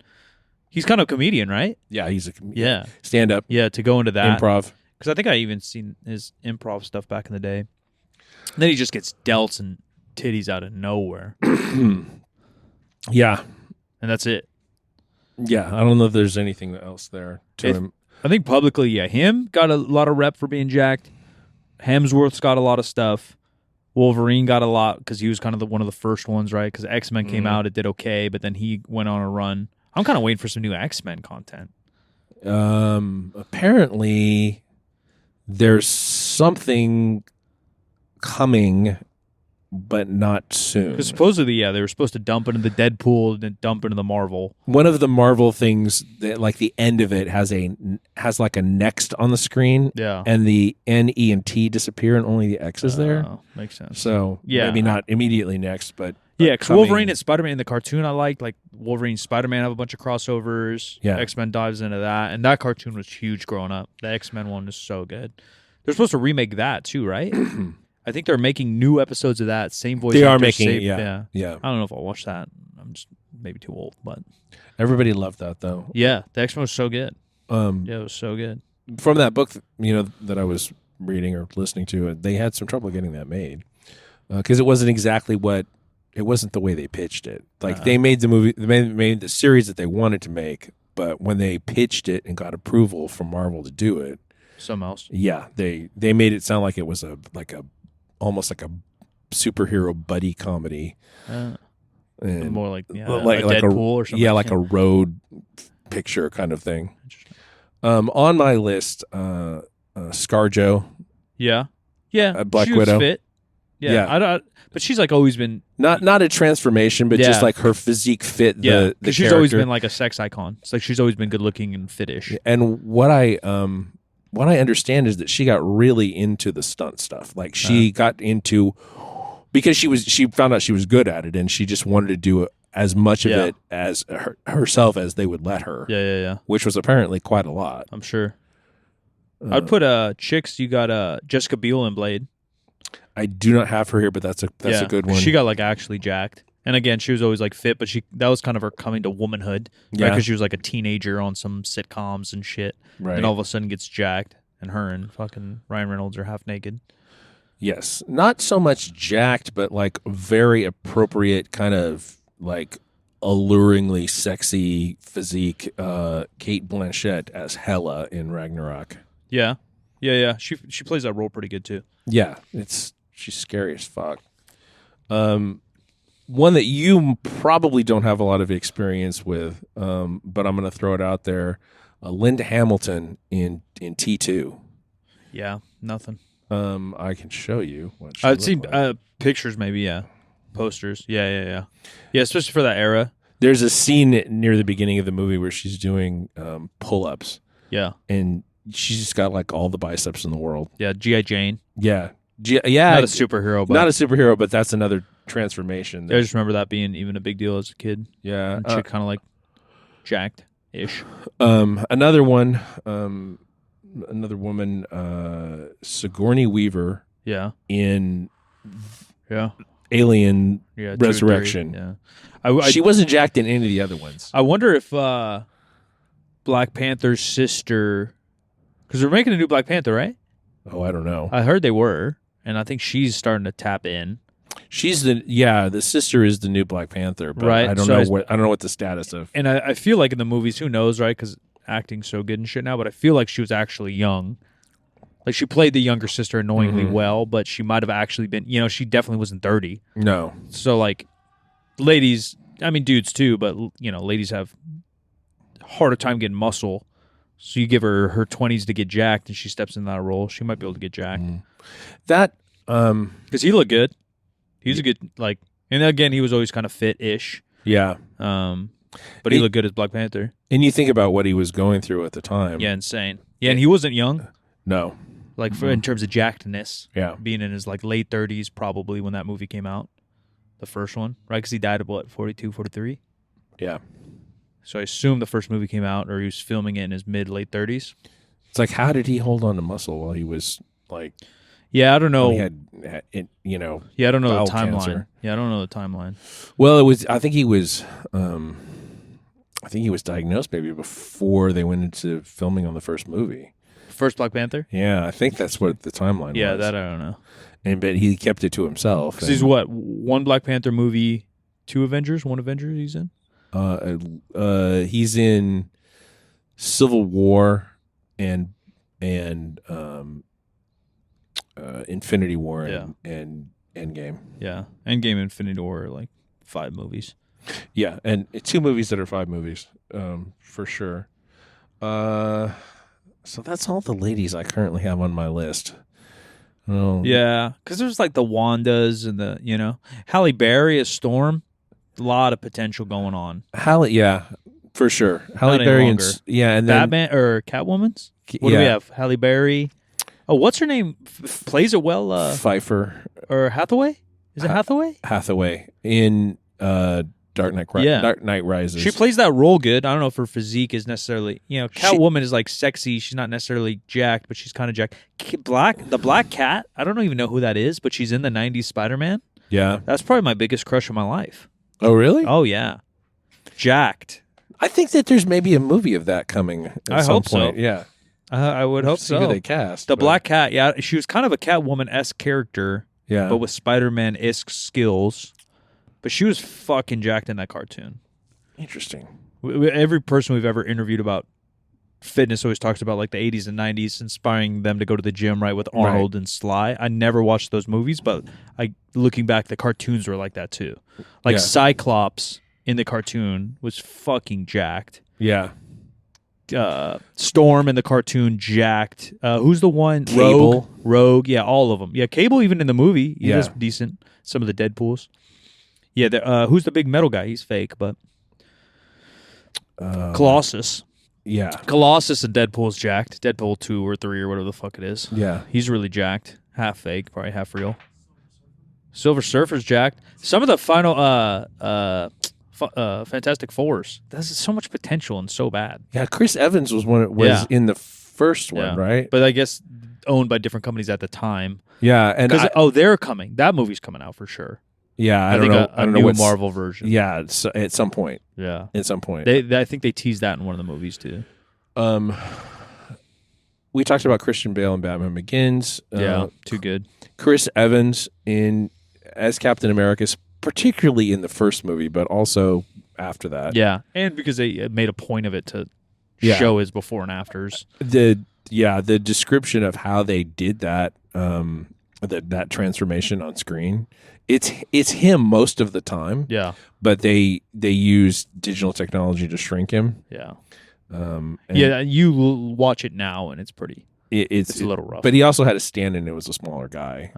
He's kind of a comedian, right? Yeah, he's a yeah stand up. Yeah, to go into that improv. Because I think I even seen his improv stuff back in the day. And then he just gets delts and titties out of nowhere. Yeah, and that's it. Yeah, I don't know if there's anything else there to him. I think publicly, yeah, him got a lot of rep for being jacked. Hemsworth's got a lot of stuff. Wolverine got a lot because he was kind of one of the first ones, right? Because X-Men came out, it did okay, but then he went on a run. I'm kind of waiting for some new X-Men content. Apparently, there's something coming, but not soon. Because supposedly, yeah, they were supposed to dump into the Deadpool and then dump into the Marvel. One of the Marvel things, that, like the end of it, has like a next on the screen. Yeah. And the N, E, and T disappear, and only the X is there. Makes sense. So yeah, maybe not immediately next, but yeah, because Wolverine and Spider-Man in the cartoon I liked. Like Wolverine and Spider-Man have a bunch of crossovers. Yeah. X-Men dives into that. And that cartoon was huge growing up. The X-Men one is so good. They're supposed to remake that too, right? I think they're making new episodes of that. Same voice. They are making it, yeah. I don't know if I'll watch that. I'm just maybe too old, but everybody loved that though. Yeah, the X-Men was so good. Yeah, it was so good. From that book, that I was reading or listening to, they had some trouble getting that made because it wasn't exactly it wasn't the way they pitched it. Like they made the movie, they made the series that they wanted to make, but when they pitched it and got approval from Marvel to do it, something else. Yeah, they made it sound like it was almost like a superhero buddy comedy, and more like like Deadpool or something. Yeah, like a road picture kind of thing. On my list, ScarJo. Yeah, Black she Widow. Was fit. Yeah. But she's like always been not a transformation, but just like her physique fit. The because she's always been like a sex icon. It's like she's always been good looking and fittish. And what I understand is that she got really into the stunt stuff. Like she got into because she found out she was good at it, and she just wanted to do as much of it as herself as they would let her. Yeah. Which was apparently quite a lot. I'm sure. I'd put chicks. You got Jessica Biel in Blade. I do not have her here, but that's a good one. She got like actually jacked. And again, she was always like fit, but that was kind of her coming to womanhood, right? Yeah. Because she was like a teenager on some sitcoms and shit, Right. and all of a sudden gets jacked, and her and fucking Ryan Reynolds are half naked. Yes. Not so much jacked, but like very appropriate kind of like alluringly sexy physique. Kate Blanchett as Hela in Ragnarok. Yeah. She plays that role pretty good too. Yeah, she's scary as fuck. One that you probably don't have a lot of experience with, but I'm going to throw it out there. Linda Hamilton in T2. Yeah, nothing. I can show you what she I've seen like. pictures, maybe. Yeah, posters. Yeah, especially for that era. There's a scene near the beginning of the movie where she's doing pull-ups. Yeah, and she's just got like all the biceps in the world. Yeah, G.I. Jane. Yeah, yeah. Not a superhero, but not a superhero, but that's another transformation. I just remember that being even a big deal as a kid. Yeah, and she kind of like jacked-ish. Another one. Another woman, Sigourney Weaver. Yeah. In Alien Resurrection. Yeah. She wasn't jacked in any of the other ones. I wonder if Black Panther's sister, because they're making a new Black Panther, right? Oh, I don't know. I heard they were, and I think she's starting to tap in. She's the sister is the new Black Panther, but right. I don't know what the status of. And I feel like in the movies, who knows, right? Because acting's so good and shit now, but I feel like she was actually young. Like she played the younger sister annoyingly well, but she might have actually been, she definitely wasn't 30. No. So like ladies, I mean dudes too, but ladies have harder time getting muscle. So you give her 20s to get jacked and she steps in that role, she might be able to get jacked. That because he looked good. He's a good and again he was always kind of fit-ish. Yeah. But he looked good as Black Panther. And you think about what he was going through at the time. Yeah, insane. Yeah, and he wasn't young. No. Like in terms of jackedness. Yeah. Being in his late 30s probably when that movie came out. The first one, right? Because he died at 42, 43? Yeah. So I assume the first movie came out or he was filming it in his late 30s. It's like, how did he hold on to muscle while he was like... Yeah, I don't know. He had Yeah, I don't know the timeline. Cancer. Yeah, I don't know the timeline. Well, I think he was diagnosed maybe before they went into filming on the first movie. First Black Panther? Yeah, I think that's what the timeline was. Yeah, that I don't know. But he kept it to himself. Because he's what? One Black Panther movie, two Avengers? One Avenger he's in? He's in Civil War and Infinity War and Endgame. Yeah, Endgame, Infinity War are like 5 movies. Yeah, and 2 movies that are 5 movies, for sure. So that's all the ladies I currently have on my list. Oh. Yeah, because there's like the Wandas and the Halle Berry as Storm. A lot of potential going on. Yeah, for sure. Halle Berry and then Batman or Catwoman's. What do we have? Halle Berry. Oh, what's her name? Plays it well. Pfeiffer or Hathaway? Is it Hathaway? Hathaway in Dark Knight Rises. She plays that role good. I don't know if her physique is necessarily, Catwoman is like sexy. She's not necessarily jacked, but she's kind of jacked. The Black Cat. I don't even know who that is, but she's in the '90s Spider-Man. Yeah, that's probably my biggest crush of my life. Oh, really? Oh, yeah, jacked. I think that there's maybe a movie of that coming. At some point. So. Yeah, I would hope see so. Who they cast the Black Cat. Yeah, she was kind of a Catwoman-esque character. Yeah, but with Spider-Man-esque skills. But she was fucking jacked in that cartoon. Interesting. Every person we've ever interviewed about fitness always talks about like the 80s and 90s, inspiring them to go to the gym, right, with Arnold and Sly. I never watched those movies, but looking back, the cartoons were like that too. Like Cyclops in the cartoon was fucking jacked. Yeah. Storm in the cartoon, jacked. Who's the one? Cable. Rogue. Yeah, all of them. Yeah, Cable even in the movie. He was decent. Some of the Deadpools. Yeah, who's the big metal guy? He's fake, but Colossus. Yeah. Colossus and Deadpool's jacked. Deadpool 2 or 3 or whatever the fuck it is. Yeah. He's really jacked. Half fake, probably half real. Silver Surfer's jacked. Some of the final Fantastic Fours. There's so much potential and so bad. Yeah, Chris Evans was in the first one, right? But I guess owned by different companies at the time. Yeah, and they're coming. That movie's coming out for sure. Yeah, I don't think know. a I don't know new what's Marvel version. Yeah, so at some point. Yeah. At some point. I think they teased that in one of the movies too. We talked about Christian Bale and Batman Begins. Too good. Chris Evans as Captain America, particularly in the first movie, but also after that. Yeah, and because they made a point of it to show his before and afters. The description of how they did that that transformation on screen. It's him most of the time. Yeah, but they use digital technology to shrink him. Yeah. And you will watch it now, and it's pretty. It's a little rough. But he also had a stand-in. It was a smaller guy,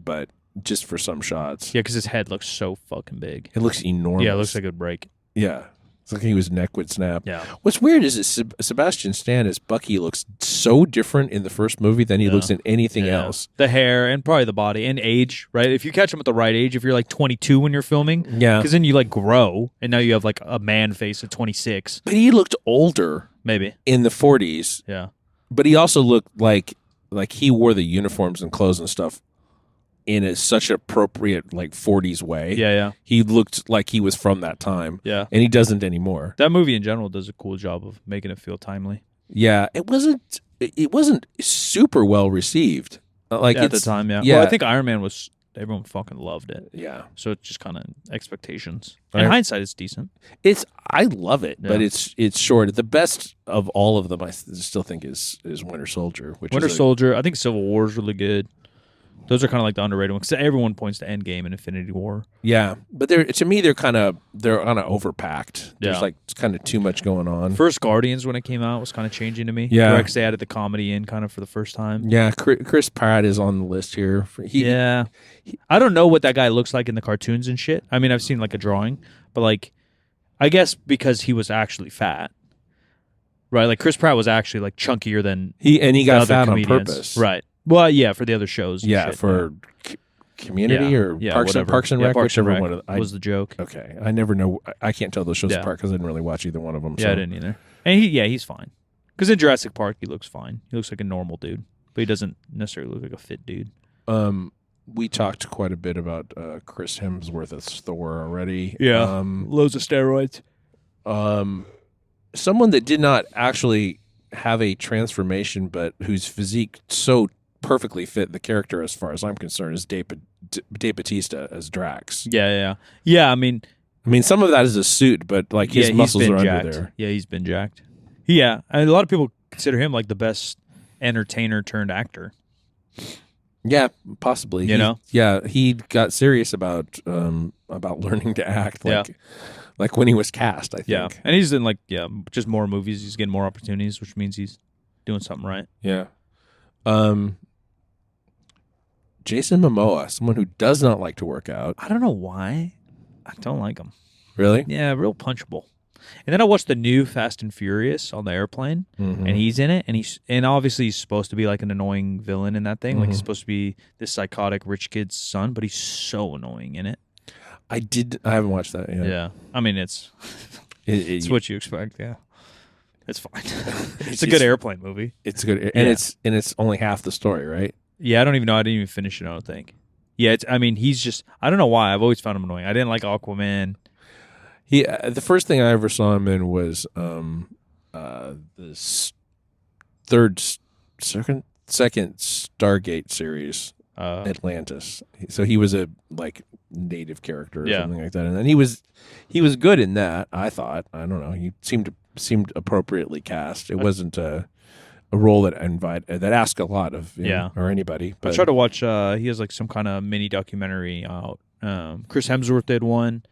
but just for some shots. Yeah, because his head looks so fucking big. It looks enormous. Yeah, it looks like a break. Yeah. It's like his neck would snap. Yeah. What's weird is that Sebastian Stan as Bucky looks so different in the first movie than he looks in anything else. The hair and probably the body and age, right? If you catch him at the right age, if you're like 22 when you're filming, because then you like grow, and now you have like a man face at 26. But he looked older, maybe in the 40s. Yeah. But he also looked like he wore the uniforms and clothes and stuff in such appropriate 40s way. Yeah. He looked like he was from that time. Yeah. And he doesn't anymore. That movie in general does a cool job of making it feel timely. Yeah, it wasn't super well received. At the time, yeah. Well, I think Iron Man was everyone fucking loved it. Yeah. So it's just kind of expectations. In hindsight, it's decent. I love it, but it's short. The best of all of them, I still think, is Winter Soldier. Winter Soldier. I think Civil War is really good. Those are kind of like the underrated ones because everyone points to Endgame and Infinity War. Yeah, but to me they're kind of overpacked. There's kind of too much going on. First Guardians when it came out was kind of changing to me. Yeah, because they added the comedy in kind of for the first time. Yeah, Chris Pratt is on the list here. I don't know what that guy looks like in the cartoons and shit. I mean, I've seen like a drawing, but I guess because he was actually fat. Right, like Chris Pratt was actually like chunkier than he got fat on purpose. Right. Well, yeah, for the other shows. Yeah, for Community or Parks and Rec, whichever one was the joke. Okay, I never know. I can't tell those shows apart because I didn't really watch either one of them. Yeah, I didn't either. And he's fine. Because in Jurassic Park, he looks fine. He looks like a normal dude, but he doesn't necessarily look like a fit dude. We talked quite a bit about Chris Hemsworth as Thor already. Yeah, loads of steroids. Someone that did not actually have a transformation, but whose physique so perfectly fit the character, as far as I'm concerned, is Dave Bautista as Drax. Yeah. I mean, some of that is a suit, but his muscles are jacked. under there. Yeah, he's been jacked. Yeah, a lot of people consider him like the best entertainer turned actor. Yeah, possibly. He got serious about learning to act. Like when he was cast, I think. Yeah, and he's in just more movies. He's getting more opportunities, which means he's doing something right. Yeah. Jason Momoa, someone who does not like to work out. I don't know why. I don't like him. Really? Yeah, real punchable. And then I watched the new Fast and Furious on the airplane, and he's in it, and obviously he's supposed to be like an annoying villain in that thing. Like he's supposed to be this psychotic rich kid's son, but he's so annoying in it. I haven't watched that yet. Yeah. I mean, it's what you expect. Yeah. It's fine. It's a good airplane movie. It's good. And it's only half the story, right? Yeah. I don't even know. I didn't even finish it, I don't think. Yeah. he's just, I don't know why. I've always found him annoying. I didn't like Aquaman. The first thing I ever saw him in was this second Stargate series, Atlantis. So he was a native character or something like that, and then he was good in that. I thought. I don't know. He seemed appropriately cast. It wasn't a role that asked a lot of or anybody. But I tried to watch. He has some kind of mini documentary out. Chris Hemsworth did one.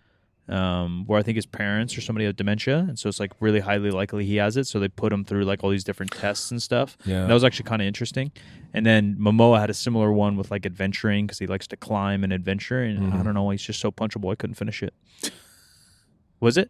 Where I think his parents or somebody have dementia, and so it's really highly likely he has it. So they put him through all these different tests and stuff. Yeah, and that was actually kind of interesting. And then Momoa had a similar one with adventuring because he likes to climb and adventure. And I don't know, he's just so punchable. I couldn't finish it. Was it?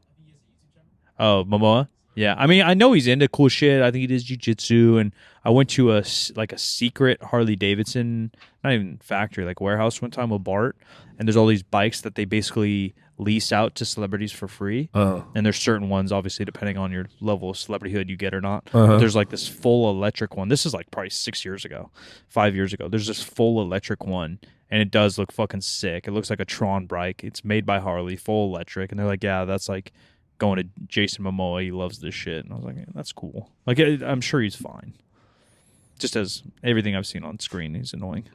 Oh, Momoa. Yeah, I mean, I know he's into cool shit. I think he does jiu-jitsu, and I went to a secret Harley Davidson, not even factory, like warehouse one time with Bart, and there's all these bikes that they basically lease out to celebrities for free. And there's certain ones, obviously, depending on your level of celebrityhood you get or not. But there's like this full electric one. This is like probably 5 years ago. There's this full electric one, and it does look fucking sick. It looks like a Tron bike. It's made by Harley, full electric, and they're like, yeah, that's like going to Jason Momoa. He loves this shit. And I was like, yeah, that's cool. Like, I'm sure he's fine. Just as everything I've seen on screen, he's annoying.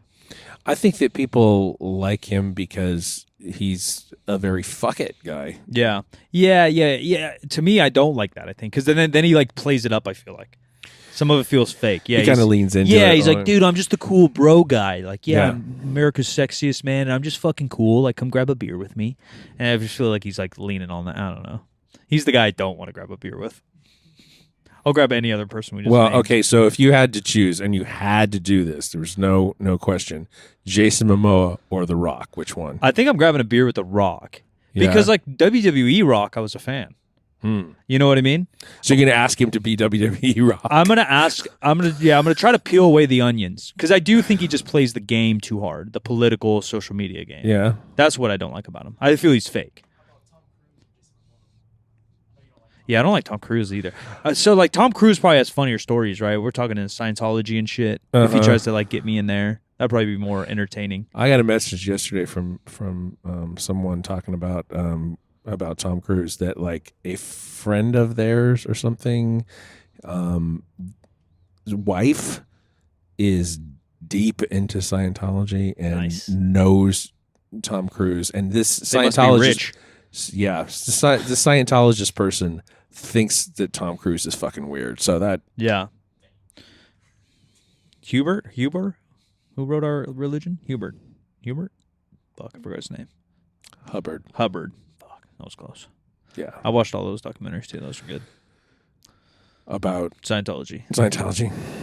I think that people like him because he's a very fuck it guy. Yeah. To me, I don't like that, I think. Because then he, like, plays it up, I feel like. Some of it feels fake. Yeah, he kind of leans into it. Yeah, he's like, dude, I'm just the cool bro guy. Like, I'm America's sexiest man, and I'm just fucking cool. Like, come grab a beer with me. And I just feel like he's, like, leaning on that. I don't know. He's the guy I don't want to grab a beer with. I'll grab any other person we just named. Okay, so if you had to choose and you had to do this, there was no question, Jason Momoa or The Rock, which one? I think I'm grabbing a beer with The Rock. Because, like, WWE Rock, I was a fan. You know what I mean? So you're going to ask him to be WWE Rock? I'm going to try to peel away the onions. Because I do think he just plays the game too hard, the political social media game. Yeah. That's what I don't like about him. I feel he's fake. Yeah, I don't like Tom Cruise either. So, like, Tom Cruise probably has funnier stories, right? We're talking in Scientology and shit. If he tries to, like, get me in there, that'd probably be more entertaining. I got a message yesterday from someone talking about Tom Cruise that, like, a friend of theirs or something, his wife is deep into Scientology and knows Tom Cruise, and this Scientologist, the Scientologist person thinks that Tom Cruise is fucking weird. So that Huber, who wrote Our Religion? Hubert. Fuck, I forgot his name. Hubbard. Fuck, that was close. Yeah, I watched all those documentaries too. Those were good. About Scientology.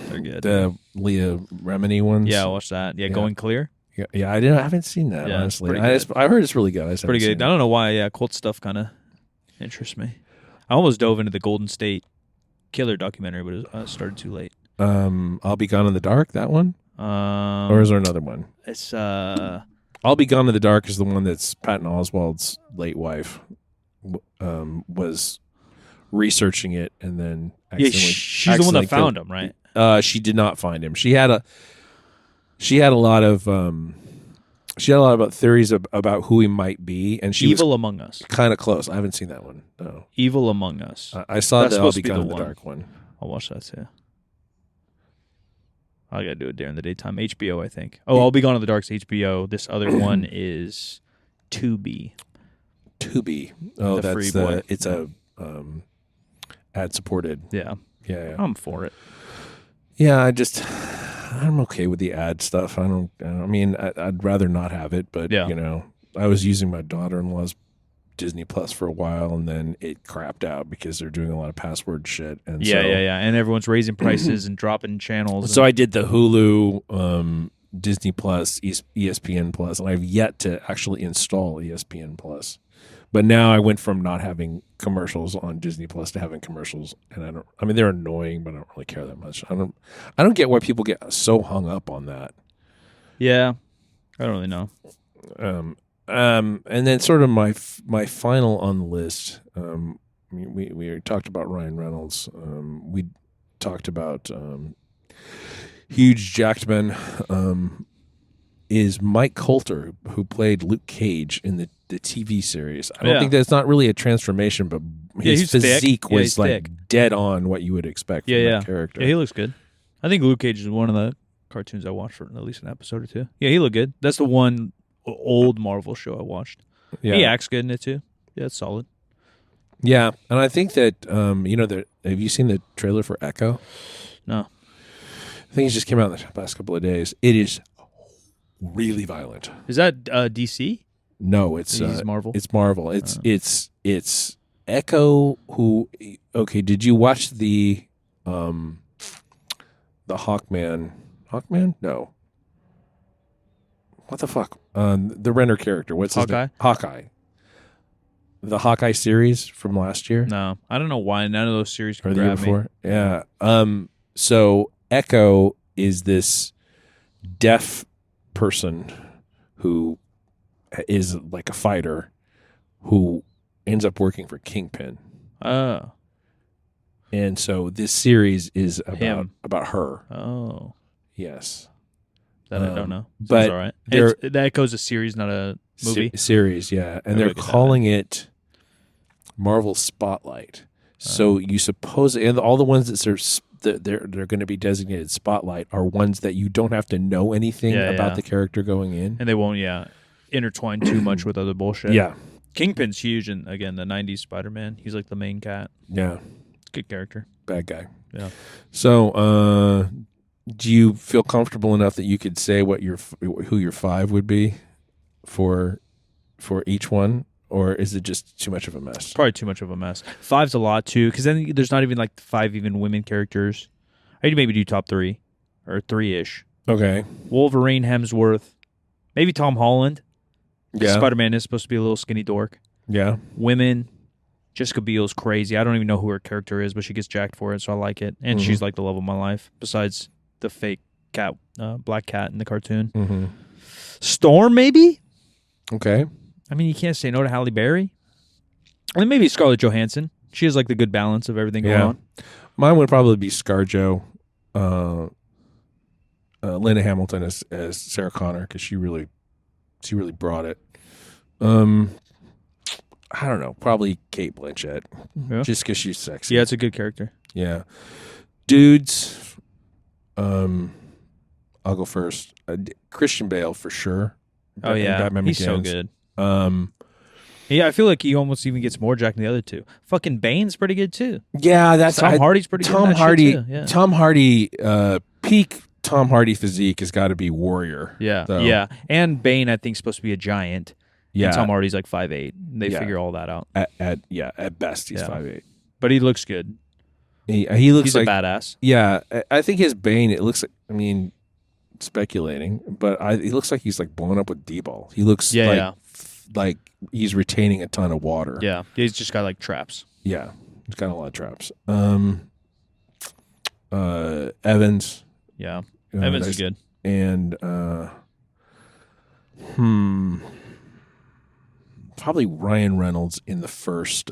They're good. The Leah Remini ones. Yeah, I watched that. Yeah, Going Clear. Yeah, I haven't seen that, honestly. I heard it's really good. Pretty good. I don't know why, cult stuff kind of interests me. I almost dove into the Golden State Killer documentary, but it started too late. I'll Be Gone in the Dark, that one? Or is there another one? It's I'll Be Gone in the Dark is the one that's Patton Oswalt's late wife was researching it and then accidentally... she's the one that found him, right? She did not find him. She had a lot of about theories about who he might be, and she Evil was Among Us. Kind of close. I haven't seen that one. No. Evil Among Us. I saw the I'll Be Gone in the Dark one. I'll watch that too. I gotta do it during the daytime. HBO, I think. Oh, I'll Be Gone in the Dark's HBO. This other one is Tubi. Oh, that's it's a ad supported. Yeah. I'm for it. Yeah, I'm okay with the ad stuff. I mean, I'd rather not have it, but I was using my daughter-in-law's Disney Plus for a while, and then it crapped out because they're doing a lot of password shit. And and everyone's raising prices and dropping channels. So I did the Hulu, Disney Plus, ESPN Plus, and I've yet to actually install ESPN Plus. But now I went from not having commercials on Disney Plus to having commercials, and they're annoying, but I don't really care that much. I don't get why people get so hung up on that. Yeah, I don't really know. And then sort of my final on the list. We talked about Ryan Reynolds. We talked about Hugh Jackman. Is Mike Coulter, who played Luke Cage in the TV series. I don't think that's not really a transformation, but his physique was like dead on what you would expect from that character. Yeah, he looks good. I think Luke Cage is one of the cartoons I watched for at least an episode or two. Yeah, he looked good. That's the one old Marvel show I watched. Yeah. He acts good in it too. Yeah, it's solid. Yeah, and I think that have you seen the trailer for Echo? No. I think it just came out in the past couple of days. It is really violent. Is that DC? No, it's Marvel. It's Marvel. It's Echo. Who? Okay, did you watch the Hawkman? Hawkman? No. What the fuck? The Renner character. What's his name? Hawkeye. the Hawkeye series from last year No, I don't know why none of those series or can the year grab me. before. Yeah. So Echo is this deaf person who is like a fighter who ends up working for Kingpin. Oh, And so this series is Him. about her. oh, Yes. that I don't know. but Seems all right. they're- That Echo's a series, not a movie. Series, yeah. And Maybe they're look at that calling it Marvel Spotlight. So you suppose, and all the ones that they're going to be designated Spotlight are ones that you don't have to know anything Yeah, about yeah. the character going in. And they won't, intertwine too much with other bullshit. Yeah. Kingpin's huge, and again, the '90s Spider-Man. He's like the main cat. Yeah. Good character. Bad guy. Yeah. So, do you feel comfortable enough that you could say who your 5 would be for each one, or is it just too much of a mess? Probably too much of a mess. 5's a lot too, because then there's not even like 5 even women characters. I'd maybe do top 3 or 3-ish. Okay. Wolverine, Hemsworth, maybe Tom Holland. Yeah. Spider-Man is supposed to be a little skinny dork. Yeah. Women, Jessica Biel's crazy. I don't even know who her character is, but she gets jacked for it, so I like it. And she's like the love of my life, besides the fake cat, black cat in the cartoon. Mm-hmm. Storm, maybe? Okay. I mean, you can't say no to Halle Berry. And then maybe Scarlett Johansson. She has like the good balance of everything going on. Mine would probably be ScarJo, Linda Hamilton as Sarah Connor, because she really brought it. I don't know, probably Kate Blanchett, Yeah. just because she's sexy. Yeah, it's a good character. Yeah. Dudes, I'll go first. Christian Bale for sure. Oh, yeah. Batman He's so Begins. good. Yeah, I feel like he almost even gets more jacked than the other two. Fucking Bane's pretty good, too. Yeah, that's Tom Hardy's pretty good. Tom in that Hardy. shit, too. Yeah. Tom Hardy. Peak Tom Hardy physique has got to be Warrior. Yeah, So, yeah. And Bane, I think, is supposed to be a giant. yeah. And Tom Hardy's like 5'8". They Yeah. figure all that out. At best he's Yeah. 5'8". But he looks good. He looks He's like a badass. yeah. I think his Bane. It looks like, I mean, speculating, but he looks like he's like blown up with D-ball. He looks like he's retaining a ton of water. Yeah. He's just got like traps. Yeah, he's got a lot of traps. Evans. Yeah. Evans is good. And probably Ryan Reynolds in the first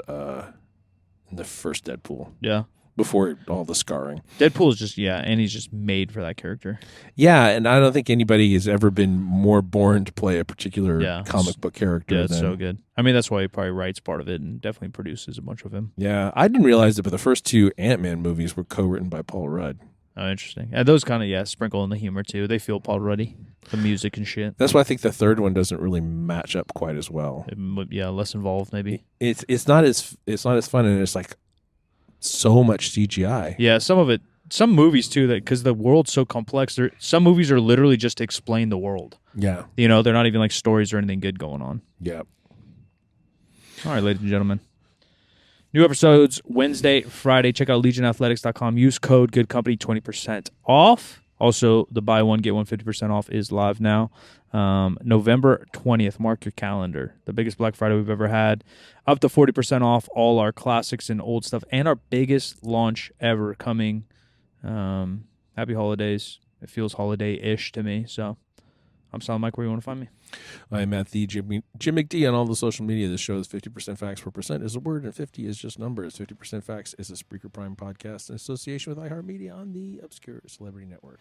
Deadpool Yeah. before all the scarring. Deadpool is just, and he's just made for that character. Yeah, and I don't think anybody has ever been more born to play a particular comic book character. Yeah, it's than, so good. I mean, that's why he probably writes part of it and definitely produces a bunch of him. Yeah, I didn't realize that, but the first 2 Ant-Man movies were co-written by Paul Rudd. Oh, interesting. And those kind of, sprinkle in the humor too. They feel Paul Ruddy, the music and shit. That's why I think the third one doesn't really match up quite as well. Less involved maybe. It's not as fun, and it's like so much CGI. Yeah, some movies too, that because the world's so complex. Some movies are literally just to explain the world. Yeah, they're not even like stories or anything good going on. yeah. All right, ladies and gentlemen. New episodes Wednesday, Friday. Check out legionathletics.com. Use code GOODCOMPANY 20% off. Also, the buy one, get one 50% off is live now. November 20th. Mark your calendar. The biggest Black Friday we've ever had. Up to 40% off all our classics and old stuff. And our biggest launch ever coming. Happy holidays. It feels holiday-ish to me. So, I'm Silent Mike. Where you want to find me? I'm at the Jim McD on all the social media. This show is 50% facts, 4% is a word, and 50 is just numbers. 50% facts is a Spreaker Prime podcast in association with iHeartMedia on the Obscure Celebrity Network.